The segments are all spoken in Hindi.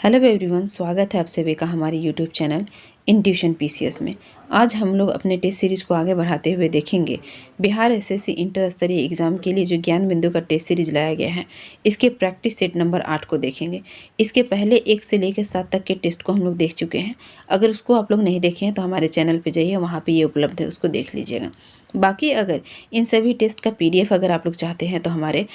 हेलो एवरीवन, स्वागत है आप सभी का हमारे YouTube channel in tuition PCS में। आज हम लोग अपने टेस्ट सीरीज को आगे बढ़ाते हुए देखेंगे बिहार एसएससी इंटर स्तरीय एग्जाम के लिए जो ज्ञान बिंदु का टेस्ट सीरीज लाया गया है, इसके प्रैक्टिस सेट नंबर 8 को देखेंगे। इसके पहले 1 से लेकर 7 तक के टेस्ट को हम लोग देख चुके हैं। अगर उसको आप लोग नहीं देखे हैं तो हमारे चैनल पर जाइए, वहाँ पर ये उपलब्ध है, उसको देख लीजिएगा। बाकी अगर इन सभी टेस्ट का PDF अगर आप लोग चाहते हैं तो हमारे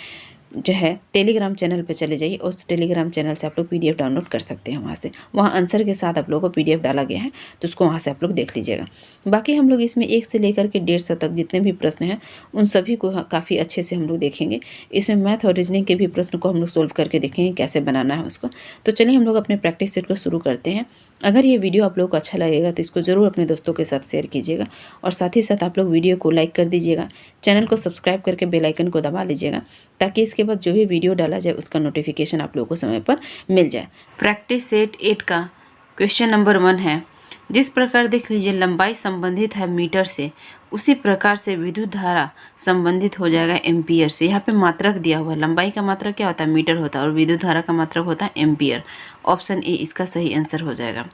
जो है टेलीग्राम चैनल पे चले जाइए, उस टेलीग्राम चैनल से आप लोग PDF डाउनलोड कर सकते हैं। वहाँ से वहाँ आंसर के साथ आप लोगों को PDF डाला गया है, तो उसको वहाँ से आप लोग देख लीजिएगा। बाकी हम लोग इसमें 1 से लेकर के 150 तक जितने भी प्रश्न हैं उन सभी को काफ़ी अच्छे से हम लोग देखेंगे। इसमें मैथ और रीजनिंग के भी प्रश्न को हम लोग सोल्व करके देखेंगे कैसे बनाना है उसको। तो चलिए हम लोग अपने प्रैक्टिस सेट को शुरू करते हैं। अगर ये वीडियो आप लोग को अच्छा लगेगा तो इसको ज़रूर अपने दोस्तों के साथ शेयर कीजिएगा और साथ ही साथ आप लोग वीडियो को लाइक कर दीजिएगा, चैनल को सब्सक्राइब करके बेल आइकन को दबा लीजिएगा, ताकि इसके बाद जो भी वीडियो डाला जाए उसका नोटिफिकेशन आप लोगों को समय पर मिल जाए। प्रैक्टिस सेट 8 का क्वेश्चन नंबर 1 है, जिस प्रकार देख लीजिए लंबाई संबंधित है मीटर से, उसी प्रकार से विद्युत धारा संबंधित हो जाएगा एम्पियर से। यहाँ पे मात्रक दिया हुआ है, लंबाई का मात्रक क्या होता है, मीटर होता है, और विद्युत धारा का मात्रक होता है एम्पियर। ऑप्शन ए इसका सही आंसर हो जाएगा।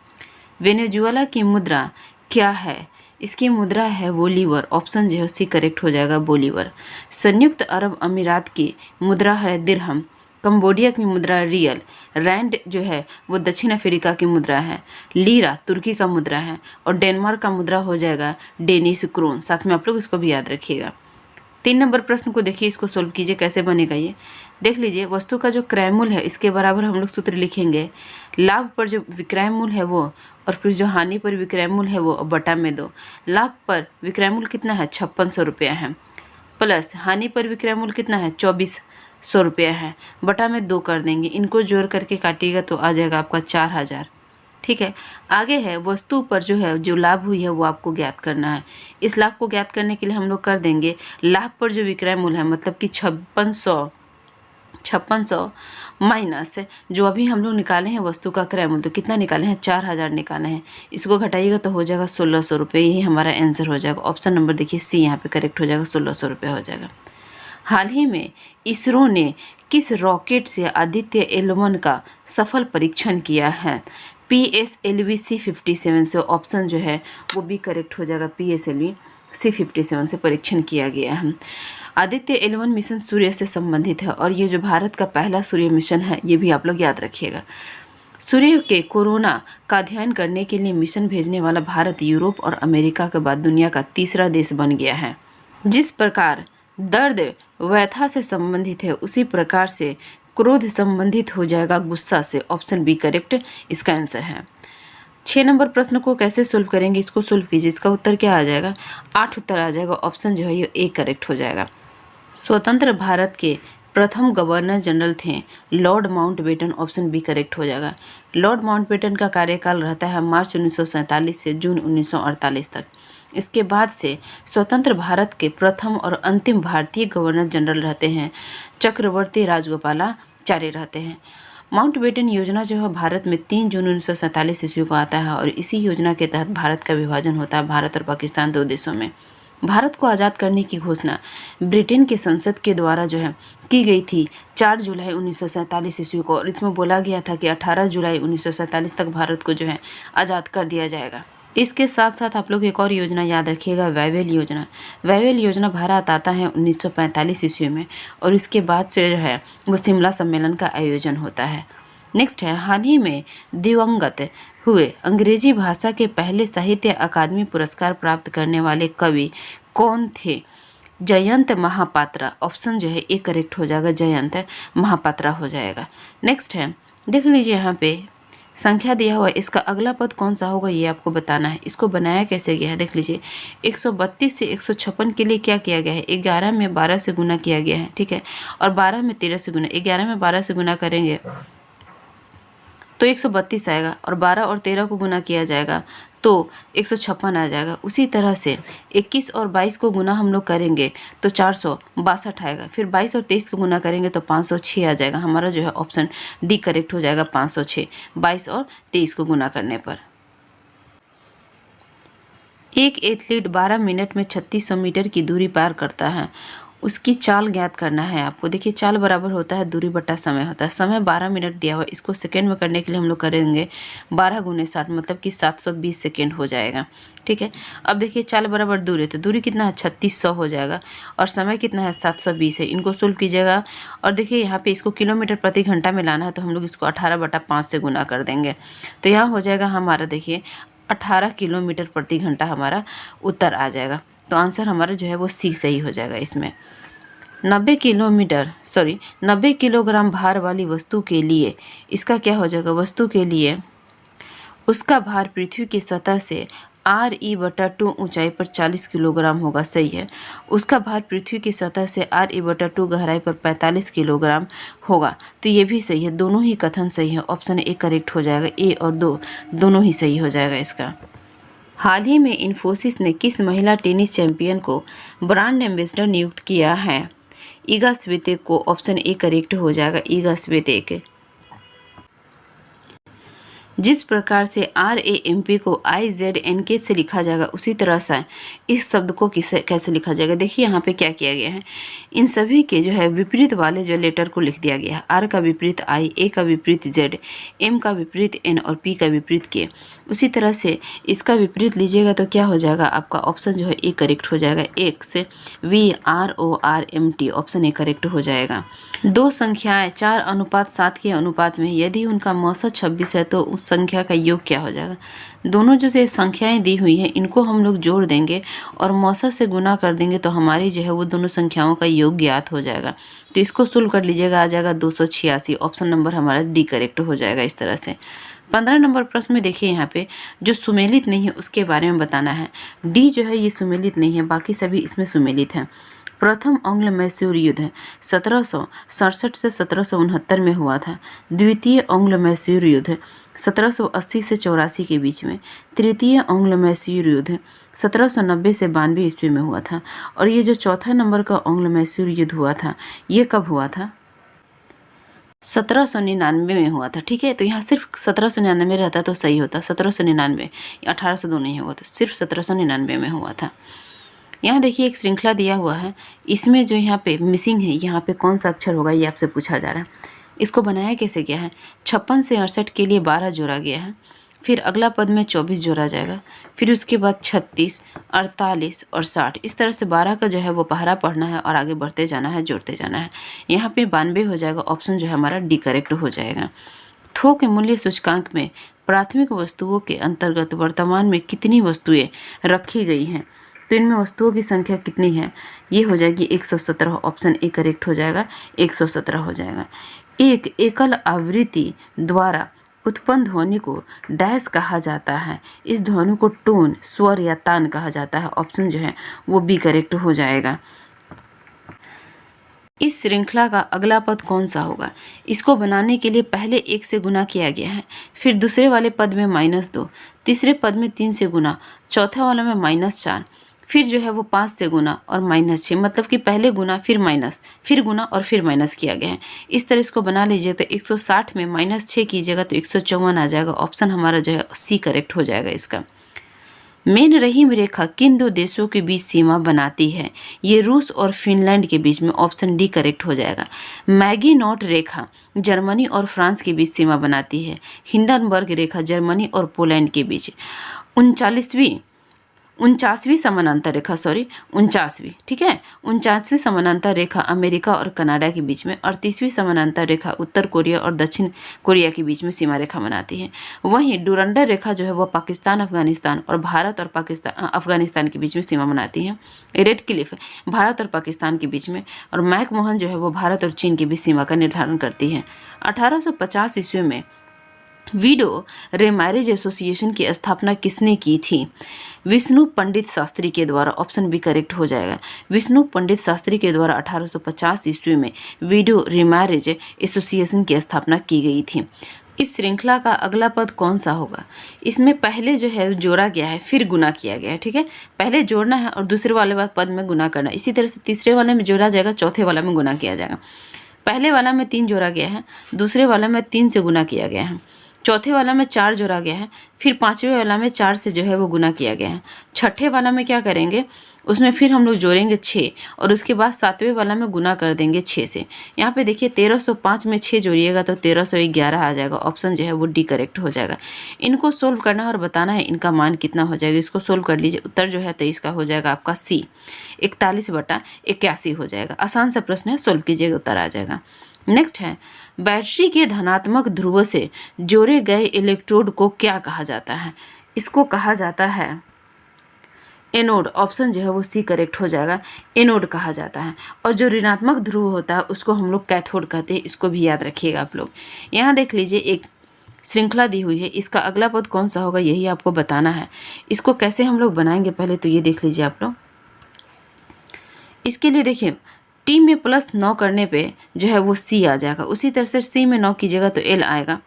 वेनेजुएला की मुद्रा क्या है? इसकी मुद्रा है बोलीवर। ऑप्शन जो है सी करेक्ट हो जाएगा, बोलीवर। संयुक्त अरब अमीरात की मुद्रा है दिरहम। कंबोडिया की मुद्रा रियल। रैंड जो है वो दक्षिण अफ्रीका की मुद्रा है। लीरा तुर्की का मुद्रा है। और डेनमार्क का मुद्रा हो जाएगा डेनिश क्रोन। साथ में आप लोग इसको भी याद रखिएगा। 3 नंबर प्रश्न को देखिए, इसको सोल्व कीजिए कैसे बनेगा ये देख लीजिए। वस्तु का जो क्रय मूल्य है इसके बराबर हम लोग सूत्र लिखेंगे, लाभ पर जो विक्रय मूल्य है वो, और फिर जो हानि पर विक्रय मूल्य है वो बटा में 2। लाभ पर विक्रय मूल्य कितना है, 5600 रुपया है, प्लस हानि पर विक्रय मूल्य कितना है, 2400 रुपया है, बटा में 2 कर देंगे। इनको जोड़ करके काटिएगा तो आ जाएगा आपका 4000। ठीक है। आगे है वस्तु पर जो है जो लाभ हुई है वो आपको ज्ञात करना है। इस लाभ को ज्ञात करने के लिए हम लोग कर देंगे लाभ पर जो विक्रय मूल्य है, मतलब कि 5600 माइनस जो अभी हम लोग निकाले हैं वस्तु का क्रय मूल्य, तो कितना निकाले हैं, 4000 निकाले हैं। इसको घटाइएगा तो हो जाएगा 1600 रुपये। यही हमारा आंसर हो जाएगा। ऑप्शन नंबर देखिए सी यहाँ पे करेक्ट हो जाएगा, 1600 रुपये हो जाएगा। हाल ही में इसरो ने किस रॉकेट से आदित्य L1 का सफल परीक्षण किया है? PSLV C57 से। ऑप्शन जो है वो भी करेक्ट हो जाएगा, PSLV C57 से परीक्षण किया गया है। आदित्य L1 मिशन सूर्य से संबंधित है, और ये जो भारत का पहला सूर्य मिशन है ये भी आप लोग याद रखिएगा। सूर्य के कोरोना का अध्ययन करने के लिए मिशन भेजने वाला भारत यूरोप और अमेरिका के बाद दुनिया का तीसरा देश बन गया है। जिस प्रकार दर्द व्यथा से संबंधित है, उसी प्रकार से क्रोध संबंधित हो जाएगा गुस्सा से। ऑप्शन बी करेक्ट इसका आंसर है। 6 नंबर प्रश्न को कैसे सोल्व करेंगे, इसको सोल्व कीजिए। इसका उत्तर क्या आ जाएगा, 8 उत्तर आ जाएगा। ऑप्शन जो है ये ए करेक्ट हो जाएगा। स्वतंत्र भारत के प्रथम गवर्नर जनरल थे lord Mountbatten. Option B correct हो जाएगा। लॉर्ड माउंटबेटन का कार्यकाल रहता है मार्च 1947 से जून 1948 तक। इसके बाद से स्वतंत्र भारत के प्रथम और अंतिम भारतीय गवर्नर जनरल रहते हैं चक्रवर्ती राजगोपालाचारी रहते हैं। माउंटबेटन योजना जो है भारत में 3 जून 1947 ईस्वी को आता है, और इसी योजना के तहत भारत का विभाजन होता है भारत और पाकिस्तान 2 देशों में। भारत को आज़ाद करने की घोषणा ब्रिटेन के संसद के द्वारा जो है की गई थी 4 जुलाई 1947 ईस्वी को, और इसमें बोला गया था कि 18 जुलाई 1947 तक भारत को जो है आज़ाद कर दिया जाएगा। इसके साथ साथ आप लोग एक और योजना याद रखिएगा, वैवेल योजना। वैवेल योजना भारत आता है 1945 ईस्वी में, और इसके बाद से जो है वो शिमला सम्मेलन का आयोजन होता है। नेक्स्ट है, हाल ही में दिवंगत हुए अंग्रेजी भाषा के पहले साहित्य अकादमी पुरस्कार प्राप्त करने वाले कवि कौन थे? जयंत महापात्रा। ऑप्शन जो है ए करेक्ट हो जाएगा, जयंत महापात्रा हो जाएगा। नेक्स्ट है, देख लीजिए यहाँ पे संख्या दिया हुआ है, इसका अगला पद कौन सा होगा ये आपको बताना है। इसको बनाया कैसे गया है देख लीजिए। 132 से 156 के लिए क्या किया गया है, 11 में 12 से गुना किया गया है, ठीक है, और 12 में 13 से गुना, 11 में 12 से गुना करेंगे तो 132 आएगा, और 12 और 13 को गुना किया जाएगा तो 156 आ जाएगा। उसी तरह से 21 और 22 को गुना हम लोग करेंगे तो 462 आएगा। फिर 22 और 23 को गुना करेंगे तो 506 आ जाएगा। हमारा जो है ऑप्शन डी करेक्ट हो जाएगा, 506 22 और 23 को गुना करने पर। एक एथलीट 12 मिनट में 3600 मीटर की दूरी पार करता है। उसकी चाल ज्ञात करना है आपको। देखिए चाल बराबर होता है दूरी बटा समय होता है। समय 12 मिनट दिया हुआ है, इसको सेकेंड में करने के लिए हम लोग करेंगे 12 गुने 60 मतलब कि 720 सेकेंड हो जाएगा। ठीक है, अब देखिए चाल बराबर दूरी, तो दूरी कितना है 3600 हो जाएगा और समय कितना है 720 है। इनको सोल्व कीजिएगा और देखिए यहाँ पे इसको किलोमीटर प्रति घंटा में लाना है तो हम लोग इसको 18/5 से गुना कर देंगे। तो यहाँ हो जाएगा हमारा देखिए 18 किलोमीटर प्रति घंटा हमारा उत्तर आ जाएगा। तो आंसर हमारा जो है वो सी सही हो जाएगा इसमें। 90 किलोग्राम भार वाली वस्तु के लिए इसका क्या हो जाएगा, वस्तु के लिए उसका भार पृथ्वी की सतह से RE/2 ऊंचाई पर 40 किलोग्राम होगा। सही है, उसका भार पृथ्वी की सतह से RE/2 गहराई पर 45 किलोग्राम होगा। तो ये भी सही है, दोनों ही कथन सही है। ऑप्शन ए करेक्ट हो जाएगा, ए और दो दोनों ही सही हो जाएगा इसका। हाल ही में इन्फोसिस ने किस महिला टेनिस चैंपियन को ब्रांड एम्बेसडर नियुक्त किया है? ईगा स्वितेक को। ऑप्शन ए करेक्ट हो जाएगा, ईगा स्वितेक। जिस प्रकार से RAMP को IZNK से लिखा जाएगा उसी तरह से इस शब्द को कैसे लिखा जाएगा। देखिए यहाँ पे क्या किया गया है, इन सभी के जो है विपरीत वाले जो लेटर को लिख दिया गया है। R का विपरीत I, A का विपरीत Z, M का विपरीत N और P का विपरीत K। उसी तरह से इसका विपरीत लीजिएगा तो क्या हो जाएगा आपका, ऑप्शन जो है ए करेक्ट हो जाएगा। XVRORMT ऑप्शन ए करेक्ट हो जाएगा। दो संख्याएं 4:7 के अनुपात में यदि उनका मौसा 26 है तो उस संख्या का योग क्या हो जाएगा। दोनों जो से संख्याएं दी हुई हैं इनको हम लोग जोड़ देंगे और मौसा से गुना कर देंगे तो हमारी जो है वो दोनों संख्याओं का योग ज्ञात हो जाएगा। तो इसको सोल्व कर लीजिएगा, आ जाएगा 286। ऑप्शन नंबर हमारा डी करेक्ट हो जाएगा इस तरह से। 15 नंबर प्रश्न में देखिए यहाँ पे जो सुमेलित नहीं है उसके बारे में बताना है। डी जो है ये सुमेलित नहीं है, बाकी सभी इसमें सुमेलित हैं। प्रथम आंग्ल मैसूर युद्ध 1767 से 1769 में हुआ था। द्वितीय आंग्ल मैसूर युद्ध 1780 से 84 के बीच में। तृतीय आंग्ल मैसूर युद्ध 1790 से 92 ईस्वी में हुआ था। और ये जो चौथा नंबर का आंग्ल मैसूर युद्ध हुआ था ये कब हुआ था, 1799 में हुआ था। ठीक है, तो यहाँ सिर्फ 1799 रहता तो सही होता, 1799 1802 नहीं हुआ, तो सिर्फ 1799 में हुआ था। यहाँ देखिए एक श्रृंखला दिया हुआ है, इसमें जो यहाँ पे मिसिंग है यहाँ पे कौन सा अक्षर होगा ये आपसे पूछा जा रहा है। इसको बनाया कैसे गया है, 56 से 68 के लिए 12 जोड़ा गया है, फिर अगला पद में 24 जोड़ा जाएगा, फिर उसके बाद 36, 48 और 60। इस तरह से 12 का जो है वो पहरा पढ़ना है और आगे बढ़ते जाना है, जोड़ते जाना है। यहाँ पे 92 हो जाएगा, ऑप्शन जो है हमारा डी करेक्ट हो जाएगा। थोक मूल्य सूचकांक में प्राथमिक वस्तुओं के अंतर्गत वर्तमान में कितनी वस्तुएं रखी गई हैं, तो इनमें वस्तुओं की संख्या कितनी है, ये हो जाएगी 117। ऑप्शन ए करेक्ट हो जाएगा, 117 हो जाएगा। एक एकल आवृत्ति द्वारा उत्पन्न ध्वनि को डैश कहा जाता है, इस ध्वनि को टोन, स्वर या तान कहा जाता है। ऑप्शन जो है वो बी करेक्ट हो जाएगा। इस श्रृंखला का अगला पद कौन सा होगा, इसको बनाने के लिए पहले 1 से गुना किया गया है, फिर दूसरे वाले पद में -2, तीसरे पद में 3 से गुना, चौथा वाला में -4, फिर जो है वो 5 से गुना और -6, मतलब कि पहले गुना फिर माइनस, फिर गुना और फिर माइनस किया गया है। इस तरह इसको बना लीजिए तो 160 में -6 कीजिएगा तो 154 आ जाएगा। ऑप्शन हमारा जो है सी करेक्ट हो जाएगा इसका। मेन रहीम रेखा किन दो देशों के बीच सीमा बनाती है, ये रूस और फिनलैंड के बीच में। ऑप्शन डी करेक्ट हो जाएगा। मैगी नॉट रेखा जर्मनी और फ्रांस के बीच सीमा बनाती है। हिंडनबर्ग रेखा जर्मनी और पोलैंड के बीच। 49वीं समानांतर रेखा 49वीं, ठीक है, 49वीं समानांतर रेखा अमेरिका और कनाडा के बीच में। 38वीं समानांतर रेखा उत्तर कोरिया और दक्षिण कोरिया के बीच में सीमा रेखा बनाती है। वहीं डुरंडर रेखा जो है वह पाकिस्तान, अफगानिस्तान और भारत और अफगानिस्तान के बीच में सीमा बनाती है। रेड क्लिफ भारत और पाकिस्तान के बीच में, और मैकमोहन जो है वो भारत और चीन के बीच सीमा का निर्धारण करती है। 1850 ईस्वी में विडो रेमैरेज एसोसिएशन की स्थापना किसने की थी, विष्णु पंडित शास्त्री के द्वारा। ऑप्शन बी करेक्ट हो जाएगा। विष्णु पंडित शास्त्री के द्वारा 1850 ईस्वी में विडो रेमैरेज एसोसिएशन की स्थापना की गई थी। इस श्रृंखला का अगला पद कौन सा होगा, इसमें पहले जो है जोड़ा गया है फिर गुना किया गया है। ठीक है, पहले जोड़ना है और दूसरे वाले पद में गुना करना। इसी तरह से तीसरे वाले में जोड़ा जाएगा, चौथे वाला में गुना किया जाएगा। पहले वाला में 3 जोड़ा गया है, दूसरे वाला में 3 से गुना किया गया है। चौथे वाला में 4 जोड़ा गया है, फिर पाँचवें वाला में 4 से जो है वो गुना किया गया है। छठे वाला में क्या करेंगे, उसमें फिर हम लोग जोड़ेंगे 6 और उसके बाद सातवें वाला में गुना कर देंगे 6 से। यहाँ पे देखिए 1305 में 6 जोड़िएगा तो 1311 आ जाएगा। ऑप्शन जो है वो डी करेक्ट हो जाएगा। इनको सोल्व करना है और बताना है इनका मान कितना हो जाएगा। इसको सोल्व कर लीजिए। उत्तर जो है 23 का हो जाएगा आपका सी, 41/81 हो जाएगा। आसान सा प्रश्न है, सोल्व कीजिएगा उत्तर आ जाएगा। नेक्स्ट है, बैटरी के धनात्मक ध्रुव से जोड़े गए इलेक्ट्रोड को क्या कहा जाता है। इसको कहा जाता है एनोड। ऑप्शन जो है वो सी करेक्ट हो जाएगा, एनोड कहा जाता है। और जो ऋणात्मक ध्रुव होता है उसको हम लोग कैथोड कहते हैं। इसको भी याद रखिएगा आप लोग। यहाँ देख लीजिए एक श्रृंखला दी हुई है, इसका अगला पद कौन सा होगा यही आपको बताना है। इसको कैसे हम लोग बनाएंगे पहले तो ये देख लीजिए आप लोग। इसके लिए देखिए टी में +9 करने पे जो है वो सी आ जाएगा। उसी तरह से सी में 9 कीजिएगा तो एल आएगा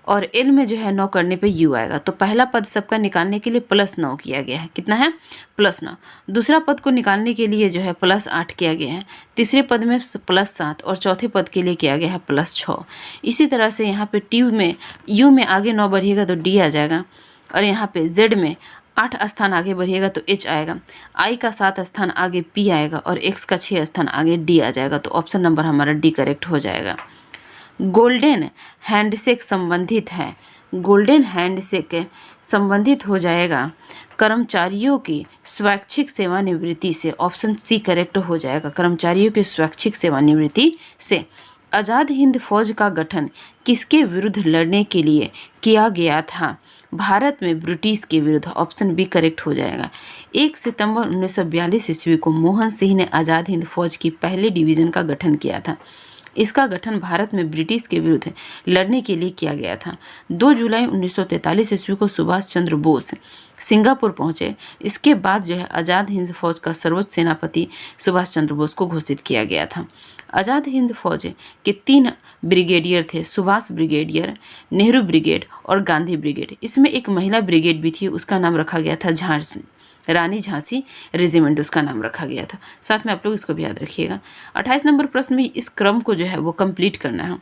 और एल में जो है 9 करने पे यू आएगा। तो पहला पद सबका निकालने के लिए +9 किया गया है। कितना है? +9। दूसरा पद को निकालने के लिए जो है +8 किया गया है। तीसरे पद में +7 और चौथे पद के लिए किया गया है +6। इसी तरह से यहाँ पे टी में यू में आगे 9 बढ़िएगा तो डी आ जाएगा और यहाँ पे जेड में 8 स्थान आगे बढ़िएगा तो एच आएगा, आई का 7 स्थान आगे पी आएगा और एक्स का 6 स्थान आगे डी आ जाएगा। तो ऑप्शन नंबर हमारा डी करेक्ट हो जाएगा। गोल्डन हैंडशेक संबंधित है, गोल्डन हैंडशेक संबंधित हो जाएगा कर्मचारियों की स्वैच्छिक सेवानिवृत्ति से। ऑप्शन सी करेक्ट हो जाएगा, कर्मचारियों की स्वैच्छिक सेवानिवृत्ति से। आज़ाद हिंद फौज का गठन किसके विरुद्ध लड़ने के लिए किया गया था? भारत में ब्रिटिश के विरुद्ध। ऑप्शन बी करेक्ट हो जाएगा। 1 सितंबर 1942 ईस्वी को मोहन सिंह ने आज़ाद हिंद फौज की पहले डिवीज़न का गठन किया था। इसका गठन भारत में ब्रिटिश के विरुद्ध लड़ने के लिए किया गया था। 2 जुलाई 1943 ईस्वी को सुभाष चंद्र बोस सिंगापुर पहुंचे। इसके बाद जो है आज़ाद हिंद फौज का सर्वोच्च सेनापति सुभाष चंद्र बोस को घोषित किया गया था। आज़ाद हिंद फौज के 3 ब्रिगेडियर थे, सुभाष ब्रिगेडियर, नेहरू ब्रिगेड और गांधी ब्रिगेड। इसमें एक महिला ब्रिगेड भी थी, उसका नाम रखा गया था झांसी, रानी झांसी रेजिमेंट उसका नाम रखा गया था। साथ में आप लोग इसको भी याद रखिएगा। 28 नंबर प्रश्न में इस क्रम को जो है वो कंप्लीट करना है।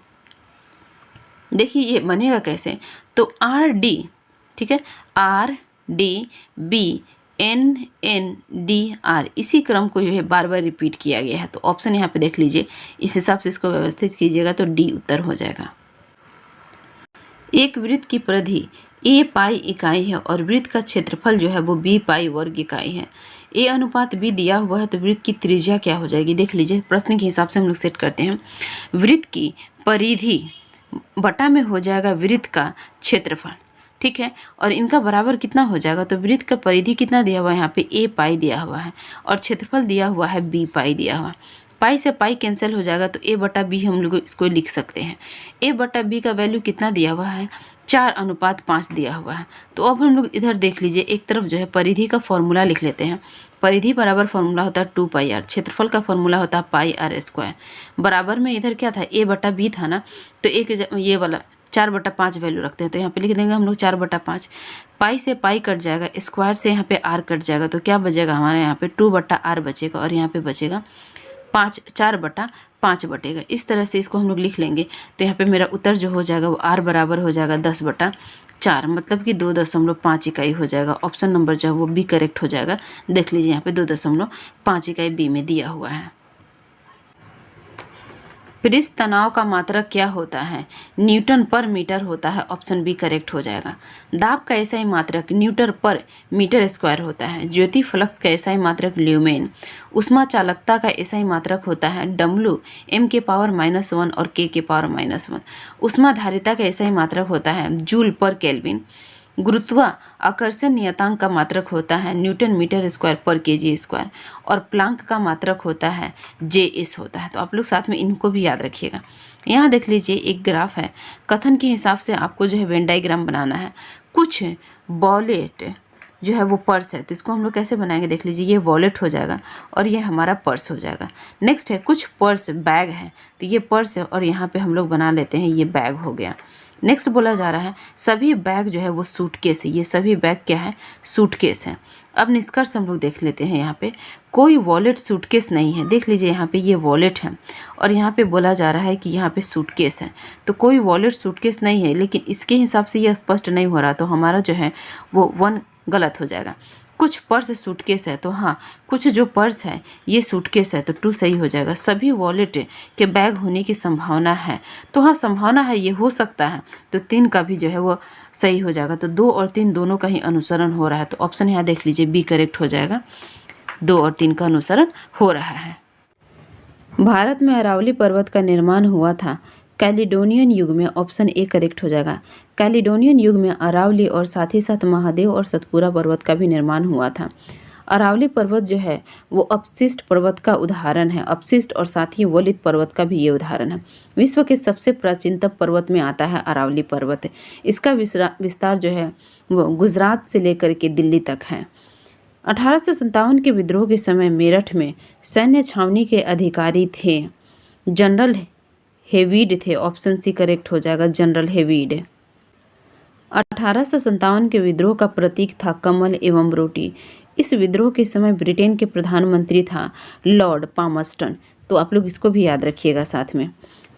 देखिए ये बनेगा कैसे, तो आर डी, ठीक है, R D B N N D R, इसी क्रम को जो है बार बार रिपीट किया गया है। तो ऑप्शन यहाँ पे देख लीजिए, इस हिसाब से इसको व्यवस्थित कीजिएगा तो डी उत्तर हो जाएगा। एक वृत्त की परिधि ए पाई इकाई है और वृत्त का क्षेत्रफल जो है वो बी पाई वर्ग इकाई है। ए अनुपात बी दिया हुआ है तो वृत्त की त्रिज्या क्या हो जाएगी? देख लीजिए, प्रश्न के हिसाब से हम लोग सेट करते हैं। वृत्त की परिधि बटा में हो जाएगा वृत्त का क्षेत्रफल, ठीक है, और इनका बराबर कितना हो जाएगा? तो वृत्त का परिधि कितना दिया हुआ है? यहाँ पे ए पाई दिया हुआ है और क्षेत्रफल दिया हुआ है बी पाई दिया हुआ है। पाई से पाई कैंसिल हो जाएगा तो ए बटा बी हम लोग इसको लिख सकते हैं। ए बटा बी का वैल्यू कितना दिया हुआ है? 4:5 दिया हुआ है। तो अब हम लोग इधर देख लीजिए, एक तरफ जो है परिधि का फॉर्मूला लिख लेते हैं। परिधि बराबर फॉर्मूला होता है 2πr, क्षेत्रफल का फॉर्मूला होता है πr²। बराबर में इधर क्या था? ए बटा बी था ना, तो एक ये वाला 4/5 वैल्यू रखते हैं तो यहाँ पे लिख देंगे हम लोग 4/5। पाई से पाई कट जाएगा, स्क्वायर से यहाँ पे आर कट जाएगा तो क्या बचेगा हमारे यहाँ पे 2/r बचेगा और यहाँ पे बचेगा 4/5 बटेगा। इस तरह से इसको हम लोग लिख लेंगे तो यहाँ पे मेरा उत्तर जो हो जाएगा वो r बराबर हो जाएगा 10/4, मतलब कि 2.5 इकाई हो जाएगा। ऑप्शन नंबर जो है वो बी करेक्ट हो जाएगा। देख लीजिए यहाँ पे 2.5 इकाई बी में दिया हुआ है। पृष्ठ तनाव का मात्रक क्या होता है? न्यूटन पर मीटर होता है। ऑप्शन बी करेक्ट हो जाएगा। दाब का एसआई मात्रक न्यूटन पर मीटर स्क्वायर होता है। ज्योति फ्लक्स का एसआई मात्रक ल्यूमेन। उष्मा चालकता का एसआई मात्रक होता है डब्ल्यू, m⁻⁻1 और k⁻⁻1। उष्माधारिता का एसआई मात्रक होता है जूल पर केल्विन। गुरुत्वाकर्षण नियतांक का मात्रक होता है न्यूटन मीटर स्क्वायर पर केजी स्क्वायर और प्लांक का मात्रक होता है जेएस होता है। तो आप लोग साथ में इनको भी याद रखिएगा। यहाँ देख लीजिए एक ग्राफ है, कथन के हिसाब से आपको जो है वेन डायग्राम बनाना है। कुछ वॉलेट जो है वो पर्स है तो इसको हम लोग कैसे बनाएंगे? देख लीजिए, ये वॉलेट हो जाएगा और ये हमारा पर्स हो जाएगा। नेक्स्ट है कुछ पर्स बैग है तो ये पर्स है और यहाँ पे हम लोग बना लेते हैं ये बैग हो गया। नेक्स्ट बोला जा रहा है सभी बैग जो है वो सूटकेस है। ये सभी बैग क्या है? सूटकेस है। अब निष्कर्ष हम लोग देख लेते हैं। यहाँ पे कोई वॉलेट सूटकेस नहीं है। देख लीजिए यहाँ पे ये वॉलेट है और यहाँ पे बोला जा रहा है कि यहाँ पे सूटकेस है, तो कोई वॉलेट सूटकेस नहीं है, लेकिन इसके हिसाब से ये स्पष्ट नहीं हो रहा, तो हमारा जो है वो 1 गलत हो जाएगा। कुछ पर्स सूटकेस है, तो हाँ कुछ जो पर्स है ये सूटकेस है, तो 2 सही हो जाएगा। सभी वॉलेट के बैग होने की संभावना है, तो हाँ संभावना है, ये हो सकता है, तो 3 का भी जो है वो सही हो जाएगा। तो 2 और 3 दोनों का ही अनुसरण हो रहा है, तो ऑप्शन यहाँ देख लीजिए बी करेक्ट हो जाएगा। 2 और 3 का अनुसरण हो रहा है। भारत में अरावली पर्वत का निर्माण हुआ था कैलिडोनियन युग में, ऑप्शन ए करेक्ट हो जाएगा। कैलिडोनियन युग में अरावली और साथ ही साथ महादेव और सतपुरा पर्वत का भी निर्माण हुआ था। अरावली पर्वत जो है वो अपशिष्ट पर्वत का उदाहरण है। अपशिष्ट और साथ ही वलित पर्वत का भी ये उदाहरण है। विश्व के सबसे प्राचीनतम पर्वत में आता है अरावली पर्वत। इसका विस्तार जो है वो गुजरात से लेकर के दिल्ली तक है। 1857 के विद्रोह के समय मेरठ में सैन्य छावनी के अधिकारी थे जनरल हेवीड थे, ऑप्शन सी करेक्ट हो जाएगा, जनरल हेवीड। 1857 के विद्रोह का प्रतीक था कमल एवं रोटी। इस विद्रोह के समय ब्रिटेन के प्रधानमंत्री था लॉर्ड पामस्टन, तो आप लोग इसको भी याद रखिएगा साथ में।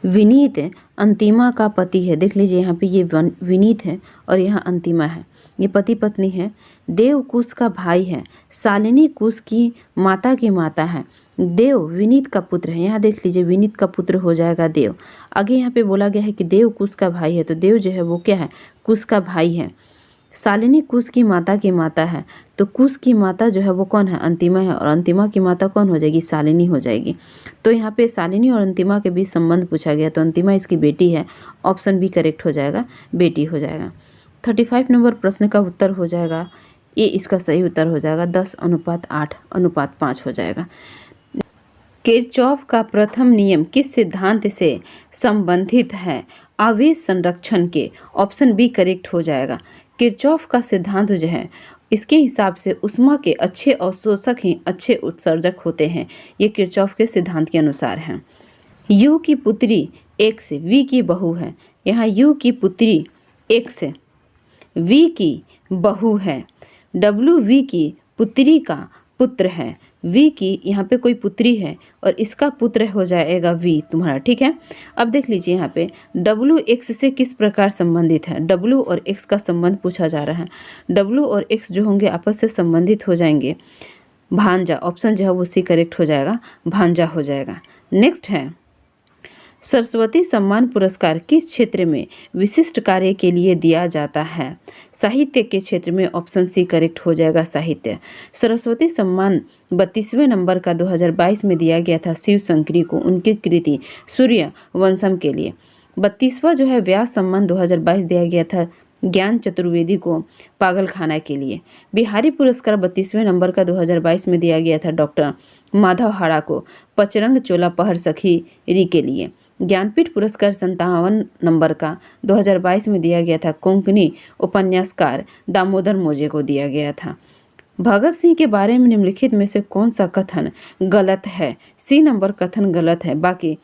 विनीत अंतिमा का पति है। देख लीजिए यहाँ पे ये विनीत है और यहाँ अंतिमा है, ये पति पत्नी है। देव कुश का भाई है, शालिनी कुश की माता है। देव विनीत का पुत्र है, यहाँ देख लीजिए विनीत का पुत्र हो जाएगा देव। आगे यहाँ पे बोला गया है कि देव कुश का भाई है, तो देव जो है वो क्या है, कुश का भाई है। शालिनी कुश की माता है, तो कुश की माता जो है वो कौन है, अंतिमा है, और अंतिमा की माता कौन हो जाएगी, शालिनी हो जाएगी। तो यहाँ पे शालिनी और अंतिमा के बीच संबंध पूछा गया, तो अंतिमा इसकी बेटी है, ऑप्शन बी करेक्ट हो जाएगा, बेटी हो जाएगा। 35 नंबर प्रश्न का उत्तर हो जाएगा ये, इसका सही उत्तर हो जाएगा 10:8:5 हो जाएगा। किरचॉफ का प्रथम नियम किस सिद्धांत से संबंधित है, आवेश संरक्षण के, ऑप्शन बी करेक्ट हो जाएगा। किरचॉफ का सिद्धांत जो है इसके हिसाब से उष्मा के अच्छे अवशोषक ही अच्छे उत्सर्जक होते हैं, ये किरचॉफ के सिद्धांत के अनुसार हैं। यू की पुत्री एक्स वी की बहू है, यहाँ यू की पुत्री एक्स वी की बहू है, डब्ल्यू वी की पुत्री का पुत्र है, वी की यहाँ पे कोई पुत्री है और इसका पुत्र हो जाएगा वी तुम्हारा, ठीक है। अब देख लीजिए यहाँ पे डब्ल्यू एक्स से किस प्रकार संबंधित है, डब्ल्यू और एक्स का संबंध पूछा जा रहा है। डब्ल्यू और एक्स जो होंगे आपस से संबंधित हो जाएंगे, भांजा, ऑप्शन जो है वो सी करेक्ट हो जाएगा, भांजा हो जाएगा। नेक्स्ट है सरस्वती सम्मान पुरस्कार किस क्षेत्र में विशिष्ट कार्य के लिए दिया जाता है, साहित्य के क्षेत्र में, ऑप्शन सी करेक्ट हो जाएगा, साहित्य। सरस्वती सम्मान 32वें नंबर का 2022 में दिया गया था शिव शंकरी को, उनकी कृति सूर्य वंशम के लिए। 32वां जो है व्यास सम्मान 2022 दिया गया था ज्ञान चतुर्वेदी को पागलखाना के लिए। बिहारी पुरस्कार 32वें नंबर का 2022 में दिया गया था डॉक्टर माधव हाड़ा को पचरंग चोला पहर सखी री के लिए। ज्ञानपीठ पुरस्कार 57 नंबर का 2022 में दिया गया था कोंकणी उपन्यासकार दामोदर मोजे को दिया गया था। भगत सिंह के बारे में निम्नलिखित में से कौन सा कथन गलत है, सी नंबर कथन गलत है, बाकी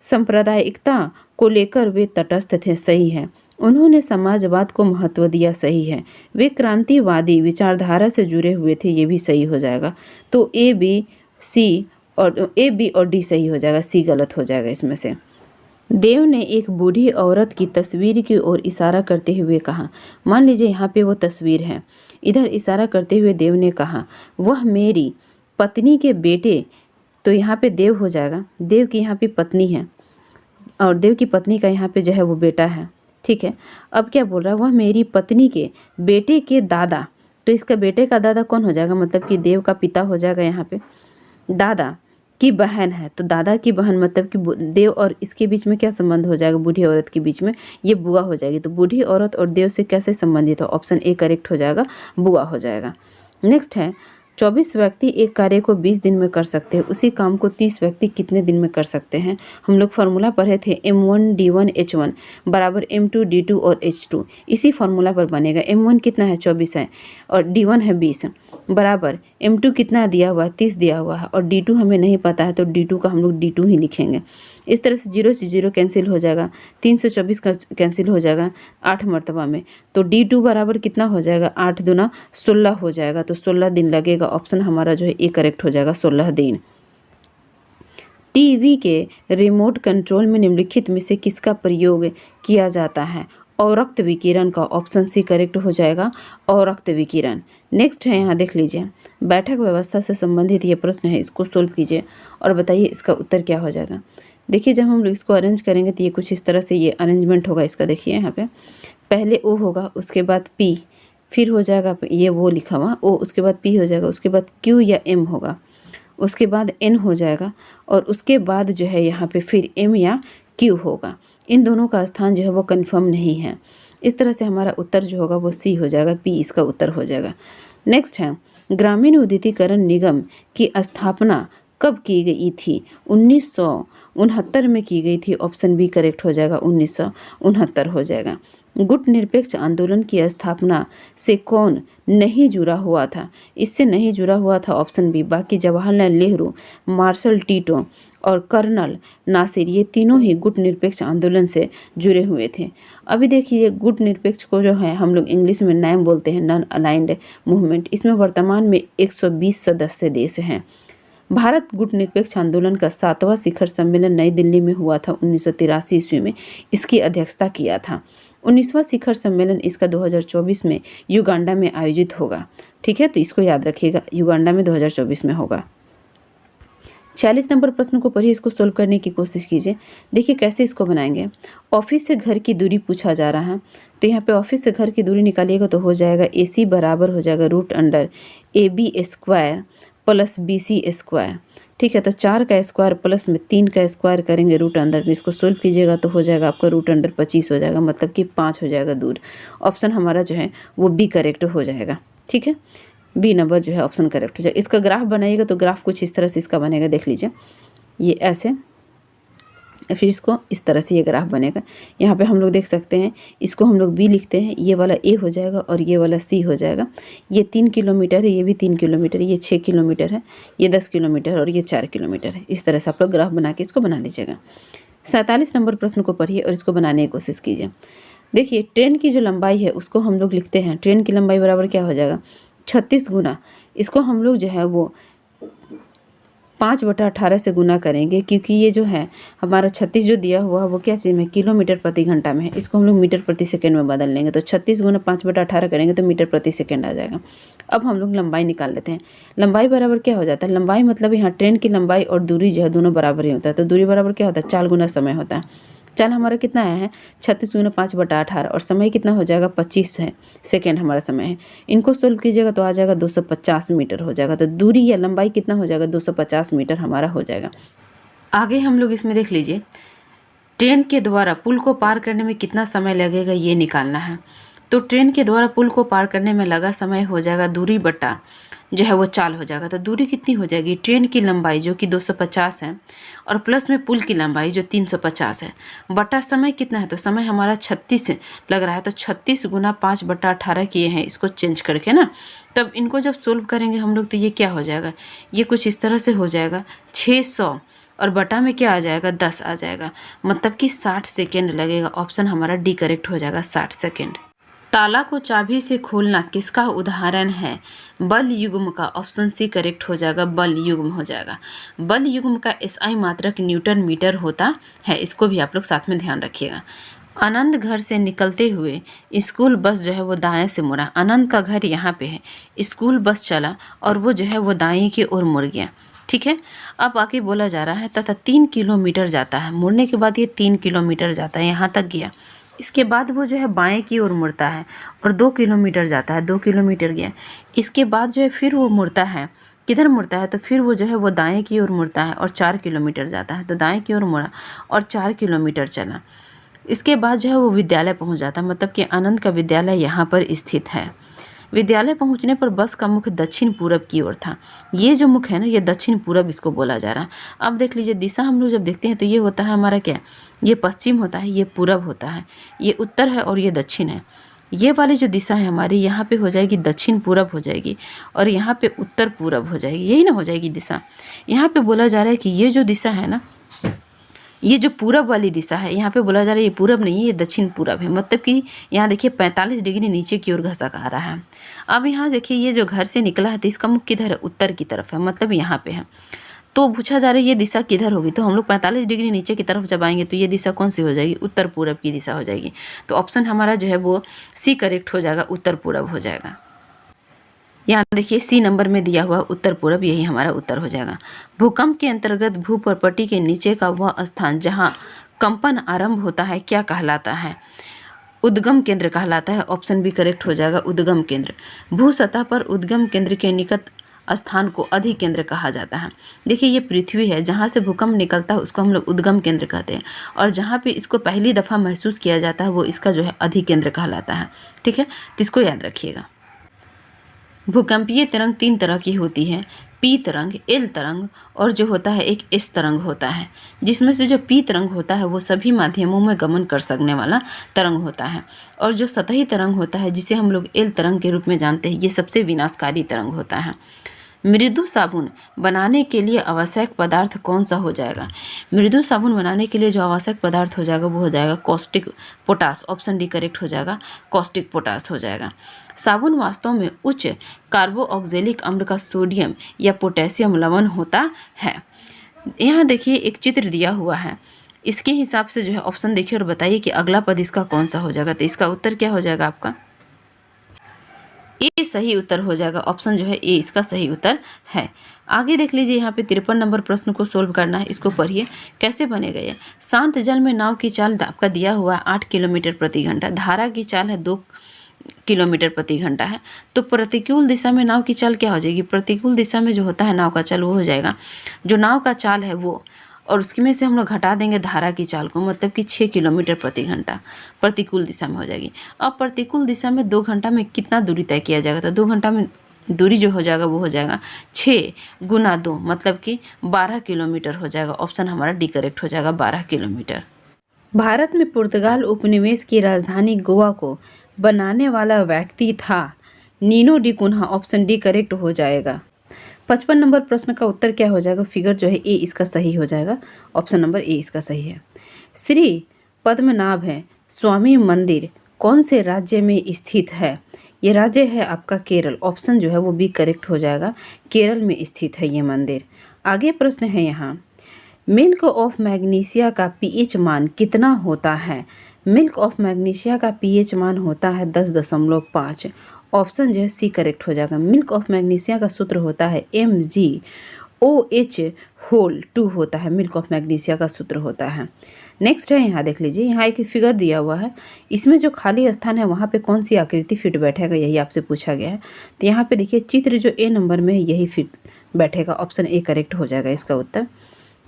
सांप्रदायिकता को लेकर वे तटस्थ थे, सही है। उन्होंने समाजवाद को महत्व दिया, सही है। वे क्रांतिवादी विचारधारा से जुड़े हुए थे, ये भी सही हो जाएगा। तो ए बी और डी सही हो जाएगा, सी गलत हो जाएगा इसमें से। देव ने एक बूढ़ी औरत की तस्वीर की ओर इशारा करते हुए कहा, मान लीजिए यहाँ पे वो तस्वीर है, इधर इशारा करते हुए देव ने कहा वह मेरी पत्नी के बेटे, तो यहाँ पे देव हो जाएगा, देव की यहाँ पे पत्नी है और देव की पत्नी का यहाँ पे जो है वो बेटा है, ठीक है। अब क्या बोल रहा है, वह मेरी पत्नी के बेटे के दादा, तो इसका बेटे का दादा कौन हो जाएगा, मतलब कि देव का पिता हो जाएगा। यहाँ पे दादा की बहन है, तो दादा की बहन मतलब कि देव और इसके बीच में क्या संबंध हो जाएगा, बूढ़ी औरत के बीच में ये बुआ हो जाएगी। तो बूढ़ी औरत और देव से कैसे संबंधित हो, ऑप्शन ए करेक्ट हो जाएगा, बुआ हो जाएगा। नेक्स्ट है 24 व्यक्ति एक कार्य को 20 दिन में कर सकते हैं, उसी काम को 30 व्यक्ति कितने दिन में कर सकते हैं। हम लोग फार्मूला पढ़े थे M1 D1 H1 बराबर M2 D2 और H2, इसी फार्मूला पर बनेगा। M1 कितना है 24 है और D1 है 20, बराबर m2 कितना दिया हुआ है, 30 दिया हुआ है, और d2 हमें नहीं पता है तो d2 का हम लोग d2 ही लिखेंगे। इस तरह से 0 से 0 कैंसिल हो जाएगा, 324 का कैंसिल हो जाएगा 8 मरतबा में, तो d2 बराबर कितना हो जाएगा, 8 दूना 16 हो जाएगा, तो 16 दिन लगेगा। ऑप्शन हमारा जो है ए करेक्ट हो जाएगा, 16 दिन। टीवी के रिमोट कंट्रोल में निम्नलिखित में से किसका प्रयोग किया जाता है, अवरक्त विकिरण का। ऑप्शन सी करेक्ट हो जाएगा, अवरक्त विकिरण। नेक्स्ट है, यहाँ देख लीजिए, बैठक व्यवस्था से संबंधित ये प्रश्न है, इसको सोल्व कीजिए और बताइए इसका उत्तर क्या हो जाएगा। देखिए जब हम लोग इसको अरेंज करेंगे तो ये कुछ इस तरह से ये अरेंजमेंट होगा इसका। देखिए यहाँ पे पहले ओ होगा, उसके बाद पी, फिर हो जाएगा ये वो लिखा हुआ ओ, उसके बाद पी हो जाएगा, उसके बाद क्यू या एम होगा, उसके बाद एन हो जाएगा, और उसके बाद जो है यहाँ पे फिर एम या क्यू होगा। इन दोनों का स्थान जो है वो कंफर्म नहीं है। इस तरह से हमारा उत्तर जो होगा वो सी हो जाएगा, पी इसका उत्तर हो जाएगा। नेक्स्ट है, ग्रामीण विद्युतीकरण निगम की स्थापना कब की गई थी, 1969 में की गई थी। ऑप्शन बी करेक्ट हो जाएगा, 1969 हो जाएगा। गुट निरपेक्ष आंदोलन की स्थापना से कौन नहीं जुड़ा हुआ था, इससे नहीं जुड़ा हुआ था ऑप्शन बी बाकी जवाहरलाल नेहरू, मार्शल टीटो और कर्नल नासिर, ये तीनों ही गुट निरपेक्ष आंदोलन से जुड़े हुए थे। अभी देखिए गुट निरपेक्ष को जो है हम लोग इंग्लिश में नैम बोलते हैं, नॉन अलाइंड मूवमेंट। इसमें वर्तमान में 120 सदस्य देश हैं। भारत गुट निरपेक्ष आंदोलन का 7वां शिखर सम्मेलन नई दिल्ली में हुआ था 1983 ईस्वी में, इसकी अध्यक्षता किया था। 19वां शिखर सम्मेलन इसका 2024 में युगांडा में आयोजित होगा। ठीक है, तो इसको याद रखिएगा, युगांडा में 2024 में होगा। 46 नंबर प्रश्न को पढ़िए, इसको सोल्व करने की कोशिश कीजिए। देखिए कैसे इसको बनाएंगे। ऑफिस से घर की दूरी पूछा जा रहा है, तो यहाँ पे ऑफिस से घर की दूरी निकालिएगा तो हो जाएगा AC बराबर हो जाएगा √AB² प्लस BC²। ठीक है, तो 4 का स्क्वायर प्लस में 3 का स्क्वायर करेंगे √अंडर में, इसको सोल्व कीजिएगा तो हो जाएगा आपका √25 हो जाएगा, मतलब कि 5 हो जाएगा दूर। ऑप्शन हमारा जो है वो बी करेक्ट हो जाएगा। ठीक है, बी नंबर जो है ऑप्शन करेक्ट हो जाएगा। इसका ग्राफ बनाइएगा तो ग्राफ कुछ इस तरह से इसका बनेगा, देख लीजिए ये ऐसे, फिर इसको इस तरह से ये ग्राफ बनेगा। यहाँ पे हम लोग देख सकते हैं, इसको हम लोग बी लिखते हैं, ये वाला ए हो जाएगा और ये वाला सी हो जाएगा। ये 3 किलोमीटर है, ये भी 3 किलोमीटर, ये 6 किलोमीटर है, ये 10 किलोमीटर और ये 4 किलोमीटर है। इस तरह से आप लोग ग्राफ बना के इसको बना लीजिएगा। 47 नंबर प्रश्न को पढ़िए और इसको बनाने की कोशिश कीजिए। देखिए ट्रेन की जो लंबाई है उसको हम लोग लिखते हैं, ट्रेन की लंबाई बराबर क्या हो जाएगा, 36 गुना, इसको हम लोग जो है वो 5/18 से गुना करेंगे, क्योंकि ये जो है हमारा 36 जो दिया हुआ है वो क्या चीज़ में, किलोमीटर प्रति घंटा में है। इसको हम लोग मीटर प्रति सेकंड में बदल लेंगे, तो 36 गुना 5/18 करेंगे तो मीटर प्रति सेकंड आ जाएगा। अब हम लोग लंबाई निकाल लेते हैं। लंबाई बराबर क्या हो जाता है, लंबाई मतलब यहाँ ट्रेन की लंबाई और दूरी जो है दोनों बराबर ही होता है, तो दूरी बराबर क्या होता है, 4 गुना समय होता है। चाल हमारा कितना आया है, 36 गुना 5/18, और समय कितना हो जाएगा, 25 है सेकेंड हमारा समय है। इनको सोल्व कीजिएगा तो आ जाएगा 250 मीटर हो जाएगा, तो दूरी या लंबाई कितना हो जाएगा, 250 मीटर हमारा हो जाएगा। आगे हम लोग इसमें देख लीजिए, ट्रेन के द्वारा पुल को पार करने में कितना समय लगेगा ये निकालना है। तो ट्रेन के द्वारा पुल को पार करने में लगा समय हो जाएगा दूरी बटा जो है वो चाल हो जाएगा। तो दूरी कितनी हो जाएगी, ट्रेन की लंबाई जो कि 250 है और प्लस में पुल की लंबाई जो 350 है, बटा समय कितना है, तो समय हमारा 36 लग रहा है, तो 36 गुना 5/18 किए हैं इसको चेंज करके ना। तब इनको जब सोल्व करेंगे हम लोग तो ये क्या हो जाएगा, ये कुछ इस तरह से हो जाएगा 600 और बटा में क्या आ जाएगा, 10 आ जाएगा, मतलब कि 60 सेकेंड लगेगा। ऑप्शन हमारा डी करेक्ट हो जाएगा, 60 सेकेंड। ताला को चाबी से खोलना किसका उदाहरण है, बल युग्म का। ऑप्शन सी करेक्ट हो जाएगा, बल युग्म हो जाएगा। बल युग्म का SI मात्रक न्यूटन मीटर होता है, इसको भी आप लोग साथ में ध्यान रखिएगा। आनंद घर से निकलते हुए स्कूल बस जो है वो दाएं से मुड़ा, आनंद का घर यहाँ पे है, स्कूल बस चला और वो जो है वो दाएं की ओर मुड़ गया। ठीक है, अब आगे बोला जा रहा है तथा 3 किलोमीटर जाता है, मुड़ने के बाद ये 3 किलोमीटर जाता है, यहाँ तक गया। इसके बाद वो जो है बाएं की ओर मुड़ता है और 2 किलोमीटर जाता है, 2 किलोमीटर गया। इसके बाद जो है फिर वो मुड़ता है, किधर मुड़ता है, तो फिर वो जो है वो दाएं की ओर मुड़ता है और 4 किलोमीटर जाता है, तो दाएं की ओर मुड़ा और 4 किलोमीटर चला। इसके बाद जो है वो विद्यालय पहुंच जाता है, मतलब कि आनंद का विद्यालय यहाँ पर स्थित है। विद्यालय पहुंचने पर बस का मुख दक्षिण पूरब की ओर था। ये जो मुख है ना, ये दक्षिण पूरब इसको बोला जा रहा है। अब देख लीजिए दिशा हम लोग जब देखते हैं तो ये होता है हमारा क्या, ये पश्चिम होता है, ये पूरब होता है, ये उत्तर है और ये दक्षिण है। ये वाली जो दिशा है हमारी, यहाँ पे हो जाएगी दक्षिण पूरब हो जाएगी और यहाँ पे उत्तर पूरब हो जाएगी, यही ना हो जाएगी दिशा। यहाँ पे बोला जा रहा है कि ये जो दिशा है ना, ये जो पूरब वाली दिशा है, यहाँ पे बोला जा रहा है ये पूरब नहीं है, ये दक्षिण पूरब है। मतलब कि यहाँ देखिए 45 डिग्री नीचे की ओर घसक आ रहा है। अब यहाँ देखिए ये जो घर से निकला है तो इसका मुख किधर है, उत्तर की तरफ है, मतलब यहाँ पे है। तो पूछा जा रहा है ये दिशा किधर होगी, तो हम लोग 45 डिग्री नीचे की तरफ जब आएंगे तो ये दिशा कौन सी हो जाएगी, उत्तर पूरब की दिशा हो जाएगी। तो ऑप्शन हमारा जो है वो सी करेक्ट हो जाएगा, उत्तर पूरब हो जाएगा। यहाँ देखिए सी नंबर में दिया हुआ उत्तर पूरब, यही हमारा उत्तर हो जाएगा। भूकंप के अंतर्गत भूप्रपट्टी के नीचे का वह स्थान जहाँ कंपन आरंभ होता है क्या कहलाता है, उद्गम केंद्र कहलाता है। ऑप्शन बी करेक्ट हो जाएगा, उद्गम केंद्र। भू सतह पर उद्गम केंद्र के निकट स्थान को अधिकेंद्र कहा जाता है। देखिए ये पृथ्वी है, जहाँ से भूकंप निकलता है उसको हम लोग उद्गम केंद्र कहते हैं, और जहाँ पे इसको पहली दफ़ा महसूस किया जाता है वो इसका जो है अधिकेंद्र कहलाता है। ठीक है, तो इसको याद रखिएगा। भूकंपीय तरंग 3 तरह की होती है, पी तरंग, एल तरंग और जो होता है एक एस तरंग होता है, जिसमें से जो पी तरंग होता है वो सभी माध्यमों में गमन कर सकने वाला तरंग होता है, और जो सतही तरंग होता है जिसे हम लोग एल तरंग के रूप में जानते हैं, ये सबसे विनाशकारी तरंग होता है। मृदु साबुन बनाने के लिए आवश्यक पदार्थ कौन सा हो जाएगा, मृदु साबुन बनाने के लिए जो आवश्यक पदार्थ हो जाएगा वो हो जाएगा caustic potash. Option D correct हो जाएगा, कॉस्टिक पोटास हो जाएगा। साबुन वास्तव में उच्च कार्बोऑक्जेलिक अम्ल का सोडियम या पोटेशियम लवण होता है। यहाँ देखिए एक चित्र दिया हुआ है, इसके हिसाब से जो है ऑप्शन देखिए और बताइए कि अगला पद इसका कौन सा हो जाएगा। तो इसका उत्तर क्या हो जाएगा आपका, ए सही उत्तर हो जाएगा। ऑप्शन जो है ए इसका सही उत्तर है। आगे देख लीजिए, यहाँ पे 53 नंबर प्रश्न को सोल्व करना है, इसको पढ़िए कैसे बनेगा ये। शांत जल में नाव की चाल आपका दिया हुआ है 8 किलोमीटर प्रति घंटा, धारा की चाल है 2 किलोमीटर प्रति घंटा है। तो प्रतिकूल दिशा में नाव की चाल क्या हो जाएगी, प्रतिकूल दिशा में जो होता है नाव का चाल वो हो जाएगा, जो नाव का चाल है वो, और उसकी में से हम लोग घटा देंगे धारा की चाल को, मतलब कि 6 किलोमीटर प्रति घंटा प्रतिकूल दिशा में हो जाएगी। अब प्रतिकूल दिशा में 2 घंटा में कितना दूरी तय किया जाएगा, तो 2 घंटा में दूरी जो हो जाएगा वो हो जाएगा 6 गुना 2, मतलब कि 12 किलोमीटर हो जाएगा। ऑप्शन हमारा डी करेक्ट हो जाएगा, 12 किलोमीटर। भारत में पुर्तगाल उपनिवेश की राजधानी गोवा को बनाने वाला व्यक्ति था Nino de Cunha. Option D correct हो जाएगा। 55 नंबर प्रश्न का उत्तर क्या हो जाएगा, फिगर जो है ए इसका सही हो जाएगा। ऑप्शन नंबर ए इसका सही है। श्री पद्मनाभ है स्वामी मंदिर कौन से राज्य में स्थित है, ये राज्य है आपका केरल। ऑप्शन जो है वो बी करेक्ट हो जाएगा, केरल में स्थित है ये मंदिर। आगे प्रश्न है यहाँ, मिल्क ऑफ मैग्नीशिया का पीएच मान कितना होता है, मिल्क ऑफ मैग्नीशिया का पीएच मान होता है 10.5। ऑप्शन जो है सी करेक्ट हो जाएगा। मिल्क ऑफ मैग्नीशिया का सूत्र होता है MgOH2 होता है, मिल्क ऑफ मैग्नीशिया का सूत्र होता है। नेक्स्ट है यहाँ देख लीजिए, यहाँ एक फिगर दिया हुआ है, इसमें जो खाली स्थान है वहाँ पे कौन सी आकृति फिट बैठेगा, यही आपसे पूछा गया है। तो यहाँ पे देखिए चित्र जो ए नंबर में है यही फिट बैठेगा। ऑप्शन ए करेक्ट हो जाएगा इसका उत्तर।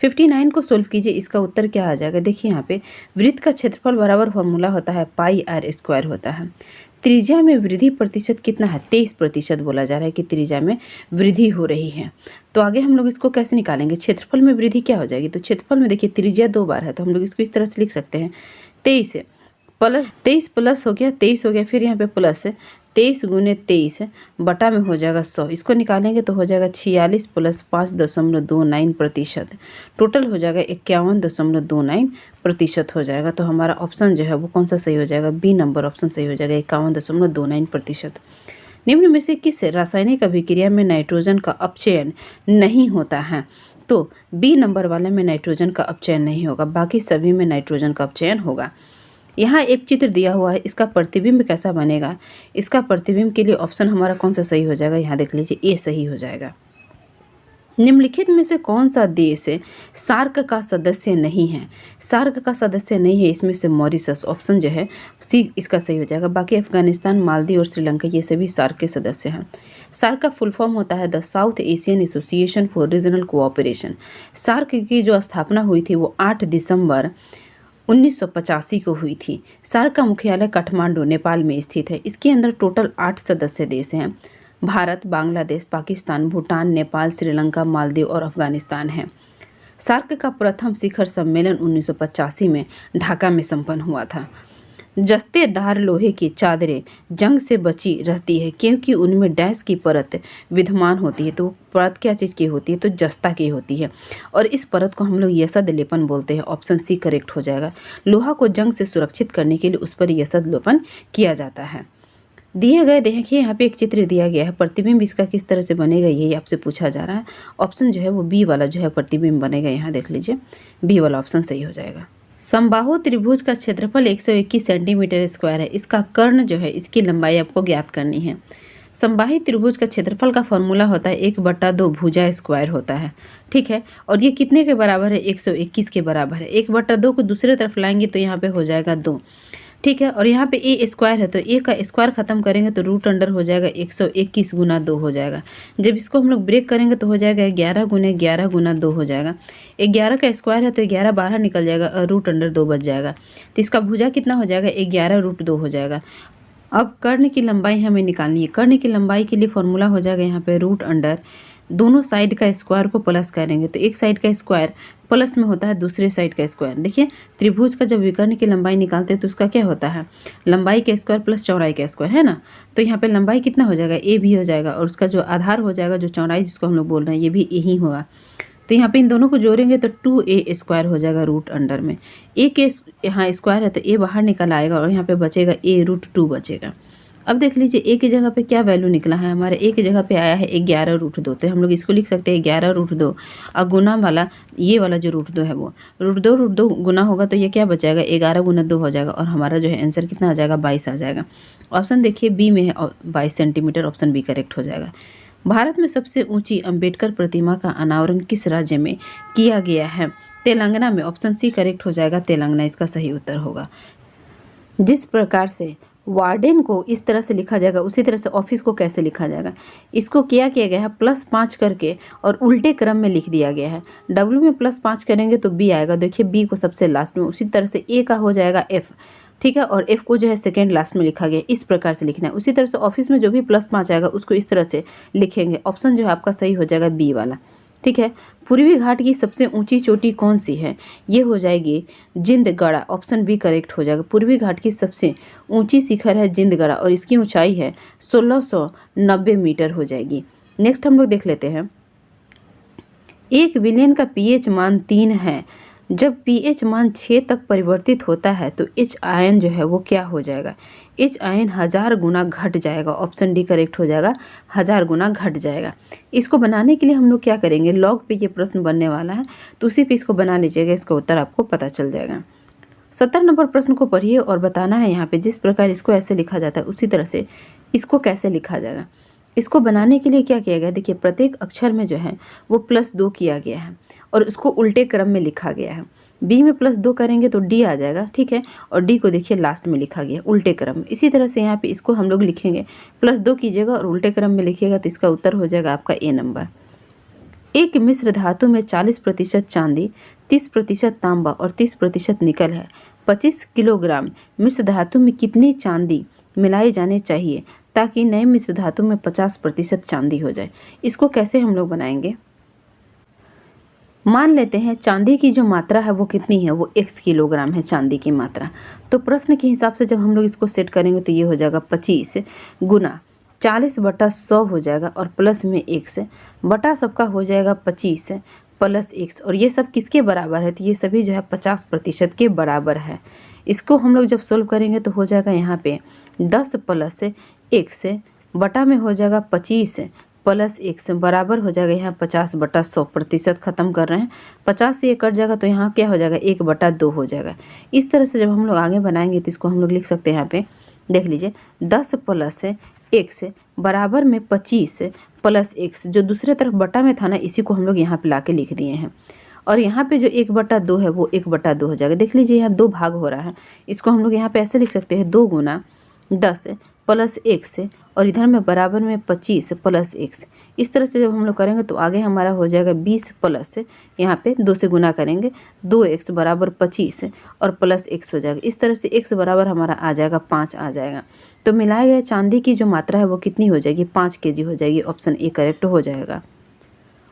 59 को सोल्व कीजिए, इसका उत्तर क्या आ जाएगा। देखिए यहाँ पे वृत्त का क्षेत्रफल बराबर फॉर्मूला होता है πr² होता है। त्रिज्या में वृद्धि प्रतिशत कितना है, 23% बोला जा रहा है कि त्रिज्या में वृद्धि हो रही है। तो आगे हम लोग इसको कैसे निकालेंगे, क्षेत्रफल में वृद्धि क्या हो जाएगी, तो क्षेत्रफल में देखिए त्रिज्या 2 बार है तो हम लोग इसको इस तरह से लिख सकते हैं 23 प्लस हो गया 23 हो गया, फिर यहाँ पे प्लस 23 गुने 23 बटा में हो जाएगा 100, इसको निकालेंगे तो हो जाएगा 46 प्लस 5.29%, टोटल हो जाएगा 51.29% हो जाएगा। तो हमारा ऑप्शन जो है वो कौन सा सही हो जाएगा, बी नंबर ऑप्शन सही हो जाएगा, 51.29%। निम्न में से किस रासायनिक अभिक्रिया में नाइट्रोजन का अपचयन नहीं होता है, तो बी नंबर वाले में नाइट्रोजन का अपचयन नहीं होगा, बाकी सभी में नाइट्रोजन का अपचयन होगा। यहाँ एक चित्र दिया हुआ है, इसका प्रतिबिंब कैसा बनेगा, इसका प्रतिबिंब के लिए ऑप्शन हमारा कौन सा सही हो जाएगा, यहाँ देख लीजिए ए सही हो जाएगा। निम्नलिखित में से कौन सा देश सार्क का सदस्य नहीं है, सार्क का सदस्य नहीं है इसमें से मॉरिशस। ऑप्शन जो है सी इसका सही हो जाएगा। बाकी अफगानिस्तान, मालदीव और श्रीलंका ये सभी सार्क के सदस्य हैं। सार्क का फुल फॉर्म होता है the South Asian Association for Regional Cooperation. SAARC की जो स्थापना हुई थी वो 8 दिसंबर 1985 को हुई थी। सार्क का मुख्यालय काठमांडू नेपाल में स्थित है। इसके अंदर टोटल 8 सदस्य देश हैं, भारत, बांग्लादेश, पाकिस्तान, भूटान, नेपाल, श्रीलंका, मालदीव और अफगानिस्तान है। सार्क का प्रथम शिखर सम्मेलन 1985 में ढाका में संपन्न हुआ था। जस्तेदार लोहे की चादरें जंग से बची रहती है क्योंकि उनमें डैश की परत विद्यमान होती है। तो वो परत क्या चीज़ की होती है? तो जस्ता की होती है और इस परत को हम लोग यसद लेपन बोलते हैं। ऑप्शन सी करेक्ट हो जाएगा। लोहा को जंग से सुरक्षित करने के लिए उस पर यसद लेपन किया जाता है। दिए गए देखिए यहाँ पे एक चित्र दिया गया है, प्रतिबिंब इसका किस तरह से बनेगा ये आपसे पूछा जा रहा है। ऑप्शन जो है वो बी वाला जो है प्रतिबिंब बनेगा। यहाँ देख लीजिए, बी वाला ऑप्शन सही हो जाएगा। समबाहु त्रिभुज का क्षेत्रफल 121 सेंटीमीटर स्क्वायर है। इसका कर्ण जो है, इसकी लंबाई आपको ज्ञात करनी है। समबाही त्रिभुज का क्षेत्रफल का फॉर्मूला होता है 1/2 भुजा स्क्वायर होता है, ठीक है। और ये कितने के बराबर है? 121 के बराबर है। 1/2 को दूसरे तरफ लाएंगे तो यहाँ पे हो जाएगा 2, ठीक है। और यहाँ पे ए स्क्वायर है तो ए का स्क्वायर खत्म करेंगे तो रूट अंडर हो जाएगा 121 गुना 2 हो जाएगा। जब इसको हम लोग ब्रेक करेंगे तो हो जाएगा 11 गुने 11 गुना 2 हो जाएगा। 11 का स्क्वायर है तो 11 बाहर निकल जाएगा और रूट अंडर 2 बच जाएगा। तो इसका भुजा कितना हो जाएगा? 11√2 हो जाएगा। अब कर्ण की लंबाई हमें निकालनी है। कर्ण की लंबाई के लिए फॉर्मूला हो जाएगा यहाँ पे रूट अंडर दोनों साइड का स्क्वायर को प्लस करेंगे तो एक साइड का स्क्वायर प्लस में होता है दूसरे साइड का स्क्वायर। देखिए त्रिभुज का जब विकर्ण की लंबाई निकालते हैं तो उसका क्या होता है? लंबाई का स्क्वायर प्लस चौड़ाई का स्क्वायर, है ना। तो यहाँ पे लंबाई कितना हो जाएगा? ए भी हो जाएगा और उसका जो आधार हो जाएगा, जो चौड़ाई जिसको हम लोग बोल रहे हैं, ये भी ए ही होगा। तो यहाँ पे इन दोनों को जोड़ेंगे तो 2a स्क्वायर हो जाएगा रूट अंडर में। ए के यहाँ स्क्वायर है तो ए बाहर निकल आएगा और यहाँ पे बचेगा a√2 बचेगा। अब देख लीजिए ए की जगह पे क्या वैल्यू निकला है हमारे? ए की जगह पे आया है 11√2। तो हम लोग इसको लिख सकते हैं 11√2 और गुना वाला ये वाला जो √2 है वो √2 गुना होगा तो ये क्या बचाएगा? 11 गुना 2 हो जाएगा और हमारा जो है आंसर कितना आ जाएगा? 22 आ जाएगा। ऑप्शन देखिए बी में है 22 सेंटीमीटर, ऑप्शन बी करेक्ट हो जाएगा। भारत में सबसे ऊंची अंबेडकर प्रतिमा का अनावरण किस राज्य में किया गया है? तेलंगाना में। ऑप्शन सी करेक्ट हो जाएगा, तेलंगाना इसका सही उत्तर होगा। जिस प्रकार से वार्डन को इस तरह से लिखा जाएगा उसी तरह से ऑफिस को कैसे लिखा जाएगा? इसको किया गया है +5 करके और उल्टे क्रम में लिख दिया गया है। डब्ल्यू में +5 करेंगे तो बी आएगा। देखिए बी को सबसे लास्ट में, उसी तरह से ए का हो जाएगा एफ, ठीक है। और एफ को जो है सेकेंड लास्ट में लिखा गया, इस प्रकार से लिखना है। उसी तरह से ऑफिस में जो भी +5 आएगा उसको इस तरह से लिखेंगे। ऑप्शन जो है आपका सही हो जाएगा बी वाला, ठीक है। पूर्वी घाट की सबसे ऊंची चोटी कौन सी है? ये हो जाएगी जिंदगढ़ा, ऑप्शन बी करेक्ट हो जाएगा। पूर्वी घाट की सबसे ऊंची शिखर है जिंदगढ़ा और इसकी ऊंचाई है 1690 मीटर हो जाएगी। नेक्स्ट हम लोग देख लेते हैं, एक विलयन का पीएच मान 3 है। जब पीएच मान 6 तक परिवर्तित होता है तो एच आयन जो है वो क्या हो जाएगा? एच आयन 1000 गुना घट जाएगा। ऑप्शन डी करेक्ट हो जाएगा, 1000 गुना घट जाएगा। इसको बनाने के लिए हम लोग क्या करेंगे? लॉग पे ये प्रश्न बनने वाला है तो उसी पे इसको बना लीजिएगा, इसका उत्तर आपको पता चल जाएगा। 70 नंबर प्रश्न को पढ़िए और बताना है यहाँ पे जिस प्रकार इसको ऐसे लिखा जाता है उसी तरह से इसको कैसे लिखा जाएगा। इसको बनाने के लिए क्या किया गया? देखिए प्रत्येक अक्षर में जो है वो +2 किया गया है और उसको उल्टे क्रम में लिखा गया है। बी में +2 करेंगे तो डी आ जाएगा, ठीक है। और डी को देखिए लास्ट में लिखा गया उल्टे क्रम में। इसी तरह से यहाँ पे इसको हम लोग लिखेंगे, +2 कीजिएगा और उल्टे क्रम में लिखिएगा तो इसका उत्तर हो जाएगा आपका ए नंबर। एक मिश्र धातु में 40% चांदी, 30% तांबा और 30% निकल है। 25 किलोग्राम मिश्र धातु में कितनी चांदी मिलाई जानी चाहिए ताकि नए मिश्र धातु में 50% चांदी हो जाए? इसको कैसे हम लोग बनाएंगे? मान लेते हैं चांदी की जो मात्रा है वो कितनी है? वो x किलोग्राम है चांदी की मात्रा। तो प्रश्न के हिसाब से जब हम लोग इसको सेट करेंगे तो ये हो जाएगा 25 गुना 40/100 हो जाएगा और प्लस में x बटा सबका हो जाएगा 25 प्लस x और ये सब किसके बराबर है? तो ये सभी जो है 50% के बराबर है। इसको हम लोग जब सोल्व करेंगे तो हो जाएगा यहाँ पे 10 प्लस x बटा में हो जाएगा 25 प्लस x बराबर हो जाएगा यहाँ 50/100। प्रतिशत खत्म कर रहे हैं, 50 से ये कट जाएगा तो यहाँ क्या हो जाएगा? 1/2 हो जाएगा। इस तरह से जब हम लोग आगे बनाएंगे तो इसको हम लोग लिख सकते हैं यहाँ पे, देख लीजिए 10 प्लस x बराबर में 25 प्लस x, जो दूसरे तरफ बटा में था ना इसी को हम लोग यहाँ पे ला के लिख दिए हैं। और यहाँ पे जो 1/2 है वो 1/2 हो जाएगा। देख लीजिए यहाँ 2 भाग हो रहा है, इसको हम लोग यहाँ पे ऐसे लिख सकते हैं 2 गुना 10 प्लस x और इधर में बराबर में 25 प्लस x। इस तरह से जब हम लोग करेंगे तो आगे हमारा हो जाएगा 20 प्लस यहाँ पे 2 से गुना करेंगे 2x बराबर 25 और प्लस x हो जाएगा। इस तरह से x बराबर हमारा आ जाएगा 5 आ जाएगा। तो मिलाए गए चांदी की जो मात्रा है वो कितनी हो जाएगी? 5 kg हो जाएगी। ऑप्शन ए करेक्ट हो जाएगा।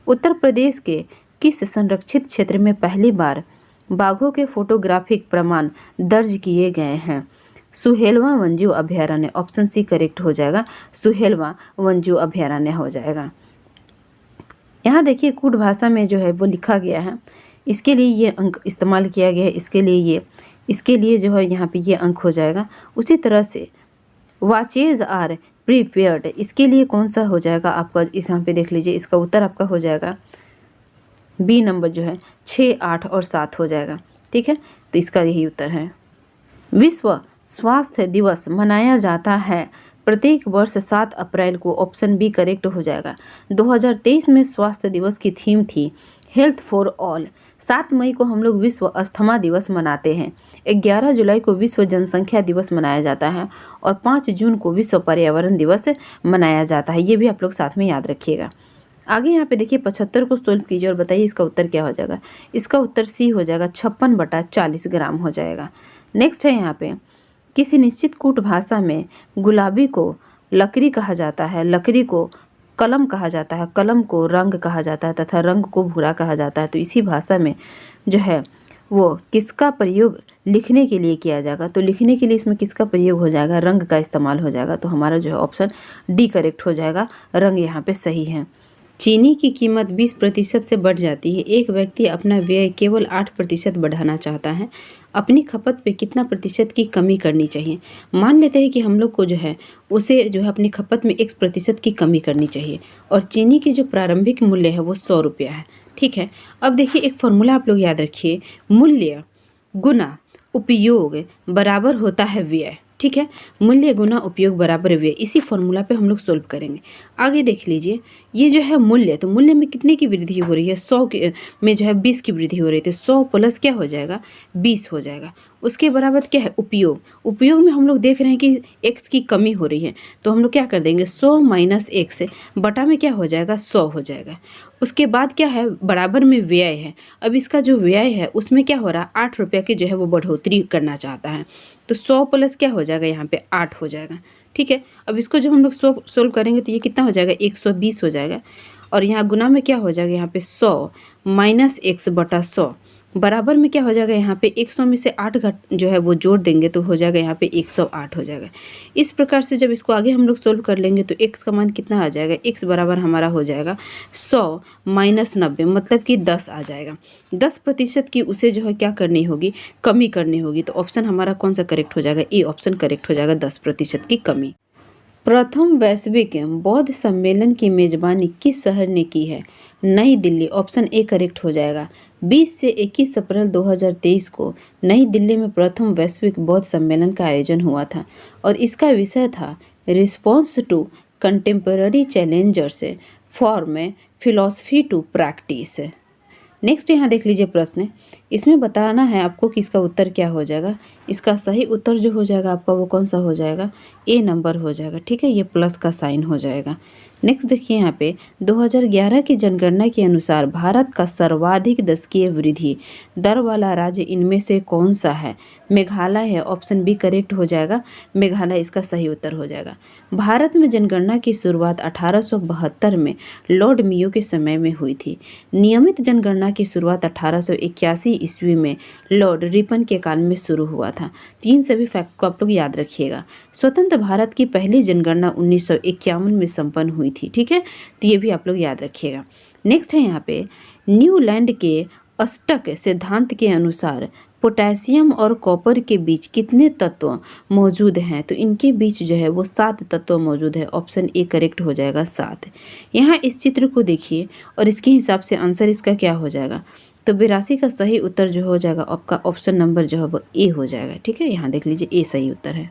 उत्तर प्रदेश के किस संरक्षित क्षेत्र में पहली बार बाघों के फोटोग्राफिक प्रमाण दर्ज किए गए हैं? सुहेलवा वन्यजीव अभयारण्य, ऑप्शन सी करेक्ट हो जाएगा, सुहेलवा वन्यजीव अभयारण्य हो जाएगा। यहाँ देखिए कूट भाषा में जो है वो लिखा गया है, इसके लिए ये अंक इस्तेमाल किया गया है, इसके लिए जो है यहाँ पे ये अंक हो जाएगा। उसी तरह से वाचेज आर प्रिपेयर्ड, इसके लिए कौन सा हो जाएगा आपका, इस यहाँ पे देख लीजिए, इसका उत्तर आपका हो जाएगा बी नंबर जो है 6, 8 और 7 हो जाएगा। ठीक है, तो इसका यही उत्तर है। विश्व स्वास्थ्य दिवस मनाया जाता है प्रत्येक वर्ष 7 अप्रैल को, ऑप्शन बी करेक्ट हो जाएगा। 2023 में स्वास्थ्य दिवस की थीम थी हेल्थ फॉर ऑल। 7 मई को हम लोग विश्व अस्थमा दिवस मनाते हैं, 11 जुलाई को विश्व जनसंख्या दिवस मनाया जाता है और 5 जून को विश्व पर्यावरण दिवस मनाया जाता है। ये भी आप लोग साथ में याद रखिएगा। आगे यहाँ पे देखिए 75 को सोल्व कीजिए और बताइए इसका उत्तर क्या हो जाएगा। इसका उत्तर सी हो जाएगा, 56/40 ग्राम हो जाएगा। नेक्स्ट है यहाँ पे, किसी निश्चित कूट भाषा में गुलाबी को लकड़ी कहा जाता है, लकड़ी को कलम कहा जाता है, कलम को रंग कहा जाता है तथा रंग को भूरा कहा जाता है। तो इसी भाषा में जो है वो किसका प्रयोग लिखने के लिए किया जाएगा, तो लिखने के लिए इसमें किसका प्रयोग हो जाएगा, रंग का इस्तेमाल हो जाएगा। तो हमारा जो है ऑप्शन डी करेक्ट हो जाएगा, रंग यहाँ पे सही है। चीनी की कीमत 20% से बढ़ जाती है, एक व्यक्ति अपना व्यय केवल 8% बढ़ाना चाहता है, अपनी खपत पे कितना प्रतिशत की कमी करनी चाहिए। मान लेते हैं कि हम लोग को जो है उसे जो है अपनी खपत में 1% की कमी करनी चाहिए और चीनी की जो प्रारंभिक मूल्य है वो 100 रुपया है। ठीक है, अब देखिए एक फॉर्मूला आप लोग याद रखिए, मूल्य गुना उपयोग बराबर होता है व्यय। ठीक है, मूल्य गुना उपयोग बराबर व्यय, इसी फॉर्मूला पे हम लोग सोल्व करेंगे। आगे देख लीजिए, ये जो है मूल्य, तो मूल्य में कितने की वृद्धि हो रही है, 100 में जो है 20 की वृद्धि हो रही है, तो 100 प्लस क्या हो जाएगा, 20 हो जाएगा। उसके बराबर क्या है, उपयोग, उपयोग में हम लोग देख रहे हैं कि x की कमी हो रही है, तो हम लोग क्या कर देंगे, 100 माइनस x बटा में क्या हो जाएगा, 100 हो जाएगा। उसके बाद क्या है, बराबर में व्यय है, अब इसका जो व्यय है उसमें क्या हो रहा है, 8 रुपये की जो है वो बढ़ोतरी करना चाहता है, तो 100 प्लस क्या हो जाएगा, यहाँ पे 8 हो जाएगा। ठीक है, अब इसको जब हम लोग सोल्व करेंगे तो ये कितना हो जाएगा, 120 हो जाएगा और यहाँ गुना में क्या हो जाएगा, यहाँ पे 100 माइनस x बटा 100 बराबर में क्या हो जाएगा, यहाँ पे 100 में से 8 घट जो है वो जोड़ देंगे तो हो जाएगा यहाँ पे 108 हो जाएगा। इस प्रकार से जब इसको आगे हम लोग सोल्व कर लेंगे तो x का मान कितना आ जाएगा, x बराबर हमारा हो जाएगा 100 माइनस 90, मतलब कि 10 आ जाएगा। 10% की उसे जो है क्या करनी होगी, कमी करनी होगी। तो ऑप्शन हमारा कौन सा करेक्ट हो जाएगा, ए ऑप्शन करेक्ट हो जाएगा, 10% की कमी। प्रथम वैश्विक बौद्ध सम्मेलन की मेजबानी किस शहर ने की है, नई दिल्ली, ऑप्शन ए करेक्ट हो जाएगा। 20 से 21 अप्रैल 2023 को नई दिल्ली में प्रथम वैश्विक बौद्ध सम्मेलन का आयोजन हुआ था और इसका विषय था response to contemporary challengers form philosophy to practice. Next यहाँ देख लीजिए प्रश्न, इसमें बताना है आपको कि इसका उत्तर क्या हो जाएगा। इसका सही उत्तर जो हो जाएगा आपका वो कौन सा हो जाएगा, ए नंबर हो जाएगा। ठीक है, ये प्लस का साइन हो जाएगा। नेक्स्ट देखिए यहाँ पे 2011 की जनगणना के अनुसार भारत का सर्वाधिक दशकीय वृद्धि दर वाला राज्य इनमें से कौन सा है, मेघालय है, ऑप्शन बी करेक्ट हो जाएगा, मेघालय इसका सही उत्तर हो जाएगा। भारत में जनगणना की शुरुआत 1872 में लॉर्ड मियो के समय में हुई थी। नियमित जनगणना की शुरुआत 1881 ईस्वी में लॉर्ड रिपन के काल में शुरू हुआ था। तीन सभी फैक्ट को आप लोग याद रखिएगा। स्वतंत्र भारत की पहली जनगणना 1951 में संपन्न हुई थी। ठीक है, तो ये भी आप लोग याद रखिएगा। नेक्स्ट है यहाँ पे न्यूलैंड के अष्टक सिद्धांत के अनुसार पोटेशियम और कॉपर के बीच कितने तत्व मौजूद हैं, तो इनके बीच जो है वो 7 तत्व मौजूद है, ऑप्शन ए करेक्ट हो जाएगा 7। यहाँ इस चित्र को देखिए और इसके हिसाब से आंसर इसका क्या हो जाएगा, तो 82 का सही उत्तर जो हो जाएगा आपका ऑप्शन नंबर जो है वो ए हो जाएगा। ठीक है, यहाँ देख लीजिए ए सही उत्तर है।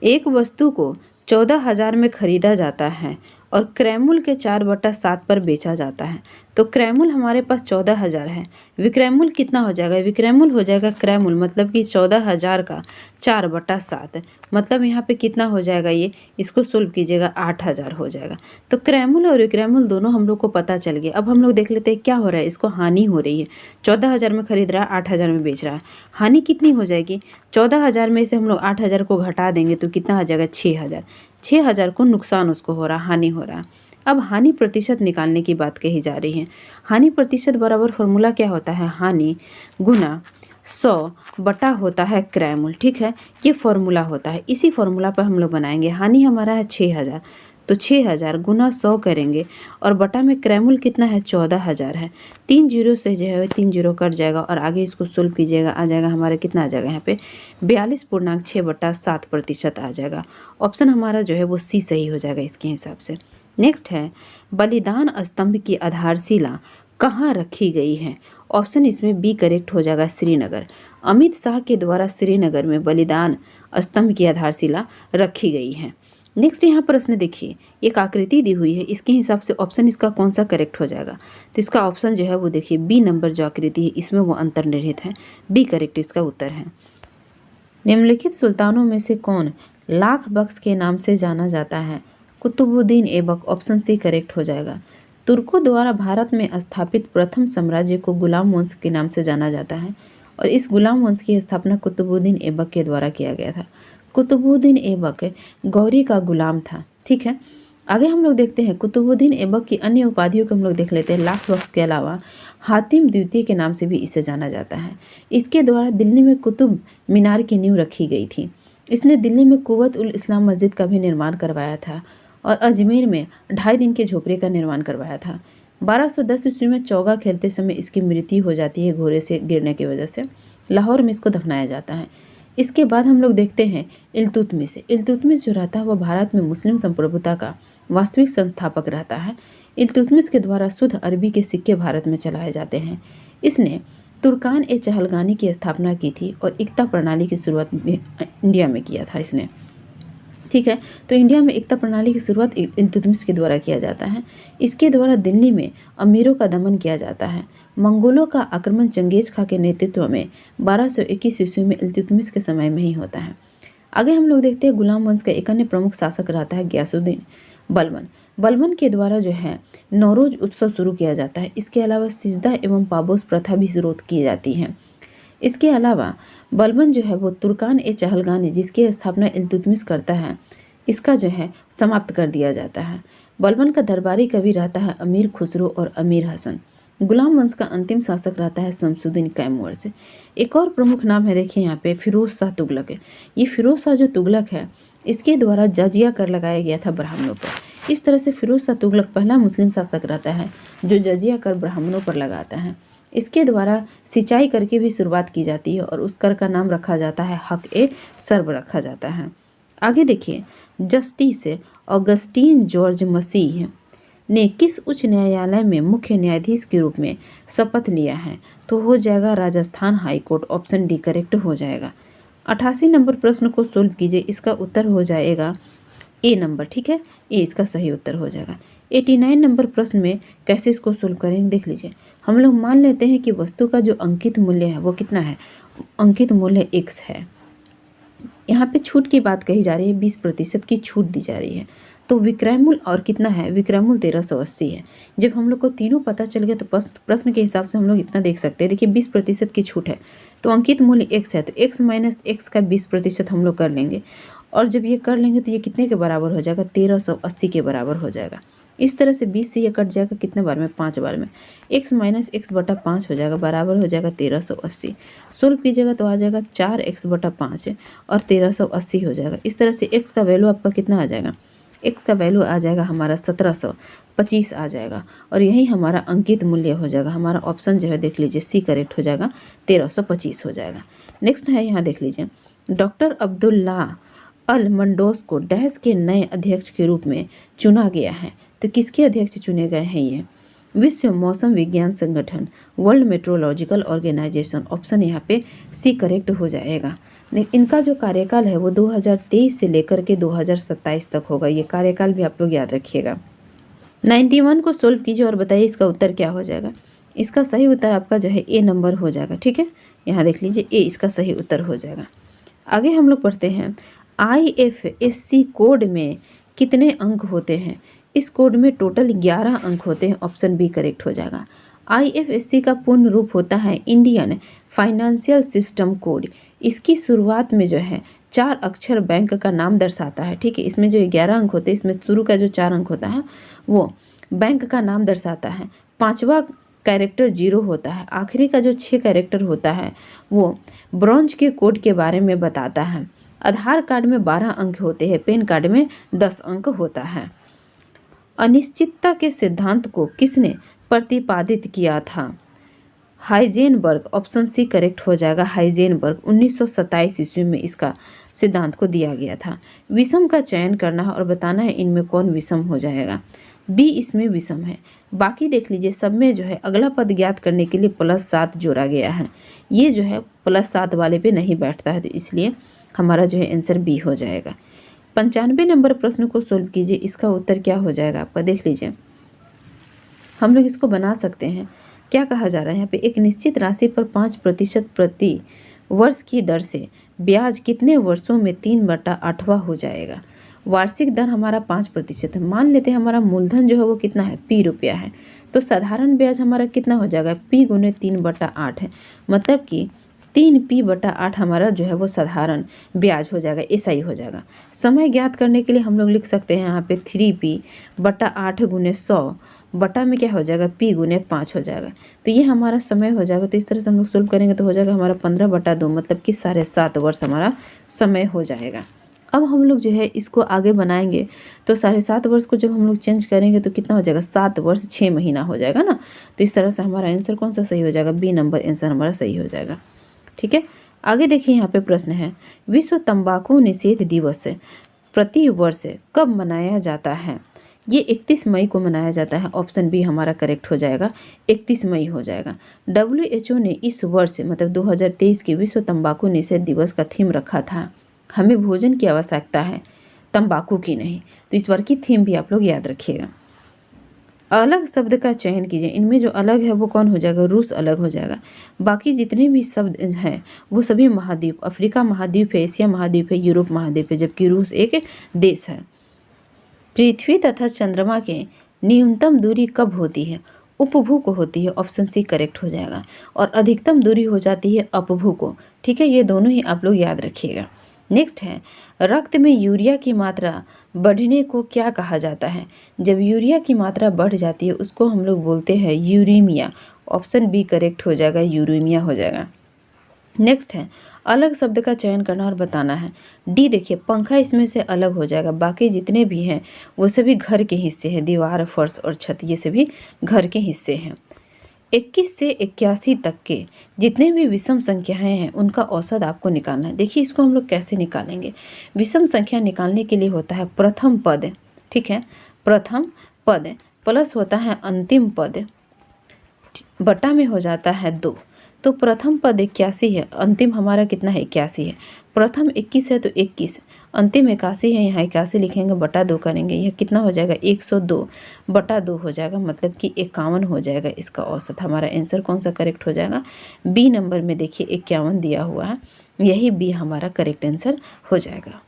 एक वस्तु को 14,000 में खरीदा जाता है और क्रयमूल के 4/7 पर बेचा जाता है, तो क्रयमूल हमारे पास 14,000 है, विक्रयमूल कितना हो जाएगा, विक्रयमूल हो जाएगा क्रयमूल मतलब कि 14,000 का 4/7, मतलब यहाँ पे कितना हो जाएगा, ये इसको सोल्व कीजिएगा 8,000 हो जाएगा। तो क्रयमूल और विक्रयमूल दोनों हम लोग को पता चल गया। अब हम लोग देख लेते हैं क्या हो रहा है, इसको हानि हो रही है। 14,000 में खरीद रहा है, 8,000 में बेच रहा है, हानि कितनी हो जाएगी, 14,000 में से हम लोग 8,000 को घटा देंगे तो कितना आ जाएगा 6,000। 6,000 को नुकसान उसको हो रहा, हानि हो रहा। अब हानि प्रतिशत निकालने की बात कही जा रही है। हानि प्रतिशत बराबर फॉर्मूला क्या होता है, हानि गुना 100 होता है क्रैमूल, ठीक है। ये फॉर्मूला होता है, इसी फॉर्मूला पर हम लोग बनाएंगे। हानि हमारा है 6000, तो 6000 गुना 100 करेंगे और बटा में क्रैमूल कितना है 14000 है। 3 जीरो से जो है 3 जीरो कट जाएगा और आगे इसको सोल्व कीजिएगा, आ जाएगा हमारे कितना आ जाएगा यहाँ पे 42.6/7% आ जाएगा। ऑप्शन हमारा जो है वो सी सही हो जाएगा इसके हिसाब से। नेक्स्ट है बलिदान स्तंभ की आधारशिला कहाँ रखी गई है। ऑप्शन इसमें बी करेक्ट हो जाएगा श्रीनगर। अमित शाह के द्वारा श्रीनगर में बलिदान स्तंभ की आधारशिला रखी गई है। नेक्स्ट यहाँ प्रश्न देखिए, एक आकृति दी हुई है, इसके हिसाब से ऑप्शन इसका कौन सा करेक्ट हो जाएगा। तो इसका ऑप्शन जो है वो देखिए बी नंबर जो आकृति है इसमें वो अंतर्निहित है, बी करेक्ट इसका उत्तर है। निम्नलिखित सुल्तानों में से कौन लाख बख्श के नाम से जाना जाता है। Qutbuddin Aibak, option C correct हो जाएगा। तुर्कों द्वारा भारत में स्थापित प्रथम साम्राज्य को गुलाम वंश के नाम से जाना जाता है और इस गुलाम वंश की स्थापना कुतुबुद्दीन ऐबक के द्वारा किया गया था। कुतुबुद्दीन ऐबक गौरी का गुलाम था, ठीक है। आगे हम लोग देखते हैं कुतुबुद्दीन ऐबक की अन्य उपाधियों को हम लोग देख लेते हैं। लाख बख्श के अलावा हातिम द्वितीय के नाम से भी इसे जाना जाता है। इसके द्वारा दिल्ली में कुतुब मीनार की नींव रखी गई थी। इसने दिल्ली में कुव्वत उल इस्लाम मस्जिद का भी निर्माण करवाया था और अजमेर में 2.5 दिन के झोपड़े का निर्माण करवाया था। 1210 ईस्वी में चौगा खेलते समय इसकी मृत्यु हो जाती है घोड़े से गिरने की वजह से। लाहौर में इसको दफनाया जाता है। इसके बाद हम लोग देखते हैं इल्तुतमिश। इल्तुतमिश जो रहता है वह भारत में मुस्लिम संप्रभुता का वास्तविक संस्थापक रहता है। इल्तुतमिश के द्वारा शुद्ध अरबी के सिक्के भारत में चलाए जाते हैं। इसने तुर्कान ए चहलगानी की स्थापना की थी और एकता प्रणाली की शुरुआत इंडिया में किया था इसने, ठीक है। तो इंडिया में एकता प्रणाली की शुरुआत इल्तुतमिश के द्वारा किया जाता है। इसके द्वारा दिल्ली में अमीरों का दमन किया जाता है। मंगोलों का आक्रमण चंगेज खां के नेतृत्व में 1221 ईस्वी में इल्तुतमिश के समय में ही होता है। आगे हम लोग देखते हैं गुलाम वंश का एक अन्य प्रमुख शासक रहता है गयासुद्दीन बलबन। बलबन के द्वारा जो है नौरोज उत्सव शुरू किया जाता है। इसके अलावा सिजदा एवं पाबोस प्रथा भी शुरू की जाती है। इसके अलावा बलबन जो है वो तुर्कान ए चहलगानी जिसकी स्थापना इल्तुतमिश करता है, इसका जो है समाप्त कर दिया जाता है। बलबन का दरबारी कवि रहता है अमीर खुसरो और अमीर हसन। गुलाम वंश का अंतिम शासक रहता है शमसुद्दीन कैमूर से। एक और प्रमुख नाम है देखिए यहाँ पे फिरोज शाह तुगलक है। ये फिरोज शाह जो तुगलक है इसके द्वारा जजिया कर लगाया गया था ब्राह्मणों पर। इस तरह से फिरोज शाह तुगलक पहला मुस्लिम शासक रहता है जो जजिया कर ब्राह्मणों पर लगाता है। इसके द्वारा सिंचाई कर की भी शुरुआत की जाती है और उस कर का नाम रखा जाता है हक ए सर्व रखा जाता है। आगे देखिए जस्टिस ऑगस्टीन जॉर्ज मसीह ने किस उच्च न्यायालय में मुख्य न्यायाधीश के रूप में शपथ लिया है। तो हो जाएगा Rajasthan high court, option D correct हो जाएगा। 88 नंबर प्रश्न को सोल्व कीजिए, इसका उत्तर हो जाएगा ए नंबर, ठीक है। ए इसका सही उत्तर हो जाएगा। 89 नंबर प्रश्न में कैसे इसको सोल्व करेंगे देख लीजिए। हम लोग मान लेते हैं कि वस्तु का जो अंकित मूल्य है वो कितना है, अंकित मूल्य x है। यहाँ पे छूट की बात कही जा रही है, 20% की छूट दी जा रही है। तो विक्रय मूल्य और कितना है, विक्रय मूल्य 1380 है। जब हम लोग को तीनों पता चल गया तो प्रश्न के हिसाब से हम लोग इतना देख सकते हैं। देखिए 20% की छूट है तो अंकित मूल्य x है, तो x माइनस x का 20% हम लोग कर लेंगे और जब ये कर लेंगे तो ये कितने के बराबर हो जाएगा, 1380 के बराबर हो जाएगा। इस तरह से 20 से ये कट जाएगा कितने बार में, 5 बार में। x माइनस x बटा 5 हो जाएगा, बराबर हो जाएगा 1380। सोल्व कीजिएगा तो आ जाएगा 4x बटा 5 और 1380 हो जाएगा। इस तरह से x का वैल्यू आपका कितना आ जाएगा, x का वैल्यू आ जाएगा हमारा 1725 आ जाएगा और यही हमारा अंकित मूल्य हो जाएगा। हमारा ऑप्शन जो है देख लीजिए सी करेक्ट हो जाएगा, 1325 हो जाएगा। नेक्स्ट है यहाँ देख लीजिए, डॉक्टर अब्दुल्ला अल मंडोस को डैश के नए अध्यक्ष के रूप में चुना गया है। तो किसके अध्यक्ष चुने गए हैं ये, विश्व मौसम विज्ञान संगठन, वर्ल्ड मेट्रोलॉजिकल ऑर्गेनाइजेशन, ऑप्शन यहाँ पे सी करेक्ट हो जाएगा। इनका जो कार्यकाल है वो 2023 से लेकर के 2027 तक होगा। ये कार्यकाल भी आप लोग याद रखिएगा। 91 को सोल्व कीजिए और बताइए इसका उत्तर क्या हो जाएगा। इसका सही उत्तर आपका जो है ए नंबर हो जाएगा, ठीक है। यहाँ देख लीजिए ए इसका सही उत्तर हो जाएगा। आगे हम लोग पढ़ते हैं IFSC कोड में कितने अंक होते हैं। इस कोड में टोटल 11 अंक होते हैं, ऑप्शन बी करेक्ट हो जाएगा। IFSC का पूर्ण रूप होता है इंडियन फाइनेंशियल सिस्टम कोड। इसकी शुरुआत में जो है 4 अक्षर बैंक का नाम दर्शाता है, ठीक है। इसमें जो 11 अंक होते हैं इसमें शुरू का जो 4 अंक होता है वो बैंक का नाम दर्शाता है। 5वां कैरेक्टर 0 होता है। आखिरी का जो 6 कैरेक्टर होता है वो ब्रॉन्ज के कोड के बारे में बताता है। आधार कार्ड में 12 अंक होते हैं, पैन कार्ड में 10 अंक होता है। अनिश्चितता के सिद्धांत को किसने प्रतिपादित किया था? हाइजेनबर्ग। ऑप्शन सी करेक्ट हो जाएगा, हाइजेनबर्ग। 1927 ईस्वी में इसका सिद्धांत को दिया गया था। विषम का चयन करना है और बताना है इनमें कौन विषम हो जाएगा। बी इसमें विषम है। बाकी देख लीजिए, सब में जो है अगला पद ज्ञात करने के लिए +7 जोड़ा गया है। ये जो है +7 वाले पे नहीं बैठता है, तो इसलिए हमारा जो है आंसर बी हो जाएगा। 95 नंबर प्रश्न को सोल्व कीजिए। इसका उत्तर क्या हो जाएगा आपका, देख लीजिए। हम लोग इसको बना सकते हैं। क्या कहा जा रहा है यहाँ पे, एक निश्चित राशि पर 5% प्रति वर्ष की दर से ब्याज कितने वर्षों में 3/8वां हो जाएगा? वार्षिक दर हमारा 5% है। मान लेते हैं हमारा मूलधन जो है वो कितना है, p रुपया है, तो साधारण ब्याज हमारा कितना हो जाएगा, p गुने 3/8 है। मतलब कि 3p/8 हमारा जो है वो साधारण ब्याज हो जाएगा, ऐसा ही हो जाएगा। समय ज्ञात करने के लिए हम लोग लिख सकते हैं यहाँ पे 3p/8 गुने 100 बटा में क्या हो जाएगा, p गुने 5 हो जाएगा। तो ये हमारा समय हो जाएगा। तो इस तरह से हम लोग सोल्व करेंगे तो हो जाएगा हमारा 15/2, मतलब कि 7.5 वर्ष हमारा समय हो जाएगा। अब हम लोग जो है इसको आगे बनाएंगे तो 7.5 वर्ष को जब हम लोग चेंज करेंगे तो कितना हो जाएगा, 7 वर्ष 6 महीना हो जाएगा ना। तो इस तरह से हमारा आंसर कौन सा सही हो जाएगा, बी नंबर आंसर हमारा सही हो जाएगा। ठीक है, आगे देखिए यहाँ पे प्रश्न है, विश्व तंबाकू निषेध दिवस प्रति वर्ष कब मनाया जाता है? ये 31 मई को मनाया जाता है। ऑप्शन बी हमारा करेक्ट हो जाएगा, 31 मई हो जाएगा। WHO ने इस वर्ष मतलब 2023 के विश्व तंबाकू निषेध दिवस का थीम रखा था, हमें भोजन की आवश्यकता है, तंबाकू की नहीं। तो इस बार की थीम भी आप लोग याद रखिएगा। अलग शब्द का चयन कीजिए। इनमें जो अलग है वो कौन हो जाएगा, रूस अलग हो जाएगा। बाकी जितने भी शब्द हैं वो सभी महाद्वीप, अफ्रीका महाद्वीप है, एशिया महाद्वीप है, यूरोप महाद्वीप है, जबकि रूस एक देश है। पृथ्वी तथा चंद्रमा के न्यूनतम दूरी कब होती है? उपभू को होती है। ऑप्शन सी करेक्ट हो जाएगा। और अधिकतम दूरी हो जाती है अपभू को। ठीक है, ये दोनों ही आप लोग याद रखिएगा। नेक्स्ट है, रक्त में यूरिया की मात्रा बढ़ने को क्या कहा जाता है? जब यूरिया की मात्रा बढ़ जाती है उसको हम लोग बोलते हैं यूरेमिया। ऑप्शन बी करेक्ट हो जाएगा, यूरेमिया हो जाएगा। नेक्स्ट है, अलग शब्द का चयन करना और बताना है। डी देखिए, पंखा इसमें से अलग हो जाएगा। बाकी जितने भी हैं वो सभी घर के हिस्से हैं, दीवार, फर्श और छत, ये सभी घर के हिस्से हैं। 21 से 81 तक के जितने भी विषम संख्याएं हैं उनका औसत आपको निकालना है। देखिए इसको हम लोग कैसे निकालेंगे। विषम संख्या निकालने के लिए होता है प्रथम पद, ठीक है, प्रथम पद प्लस होता है अंतिम पद, बटा में हो जाता है 2। तो प्रथम पद 81 है, अंतिम हमारा कितना है, 81 है। प्रथम 21 है तो 21, अंतिम 81 है, यहाँ 81 लिखेंगे, बटा 2 करेंगे, यह कितना हो जाएगा, 102 बटा 2 हो जाएगा, मतलब कि 51 हो जाएगा इसका औसत। हमारा आंसर कौन सा करेक्ट हो जाएगा, बी नंबर में देखिए 51 दिया हुआ है, यही बी हमारा करेक्ट आंसर हो जाएगा।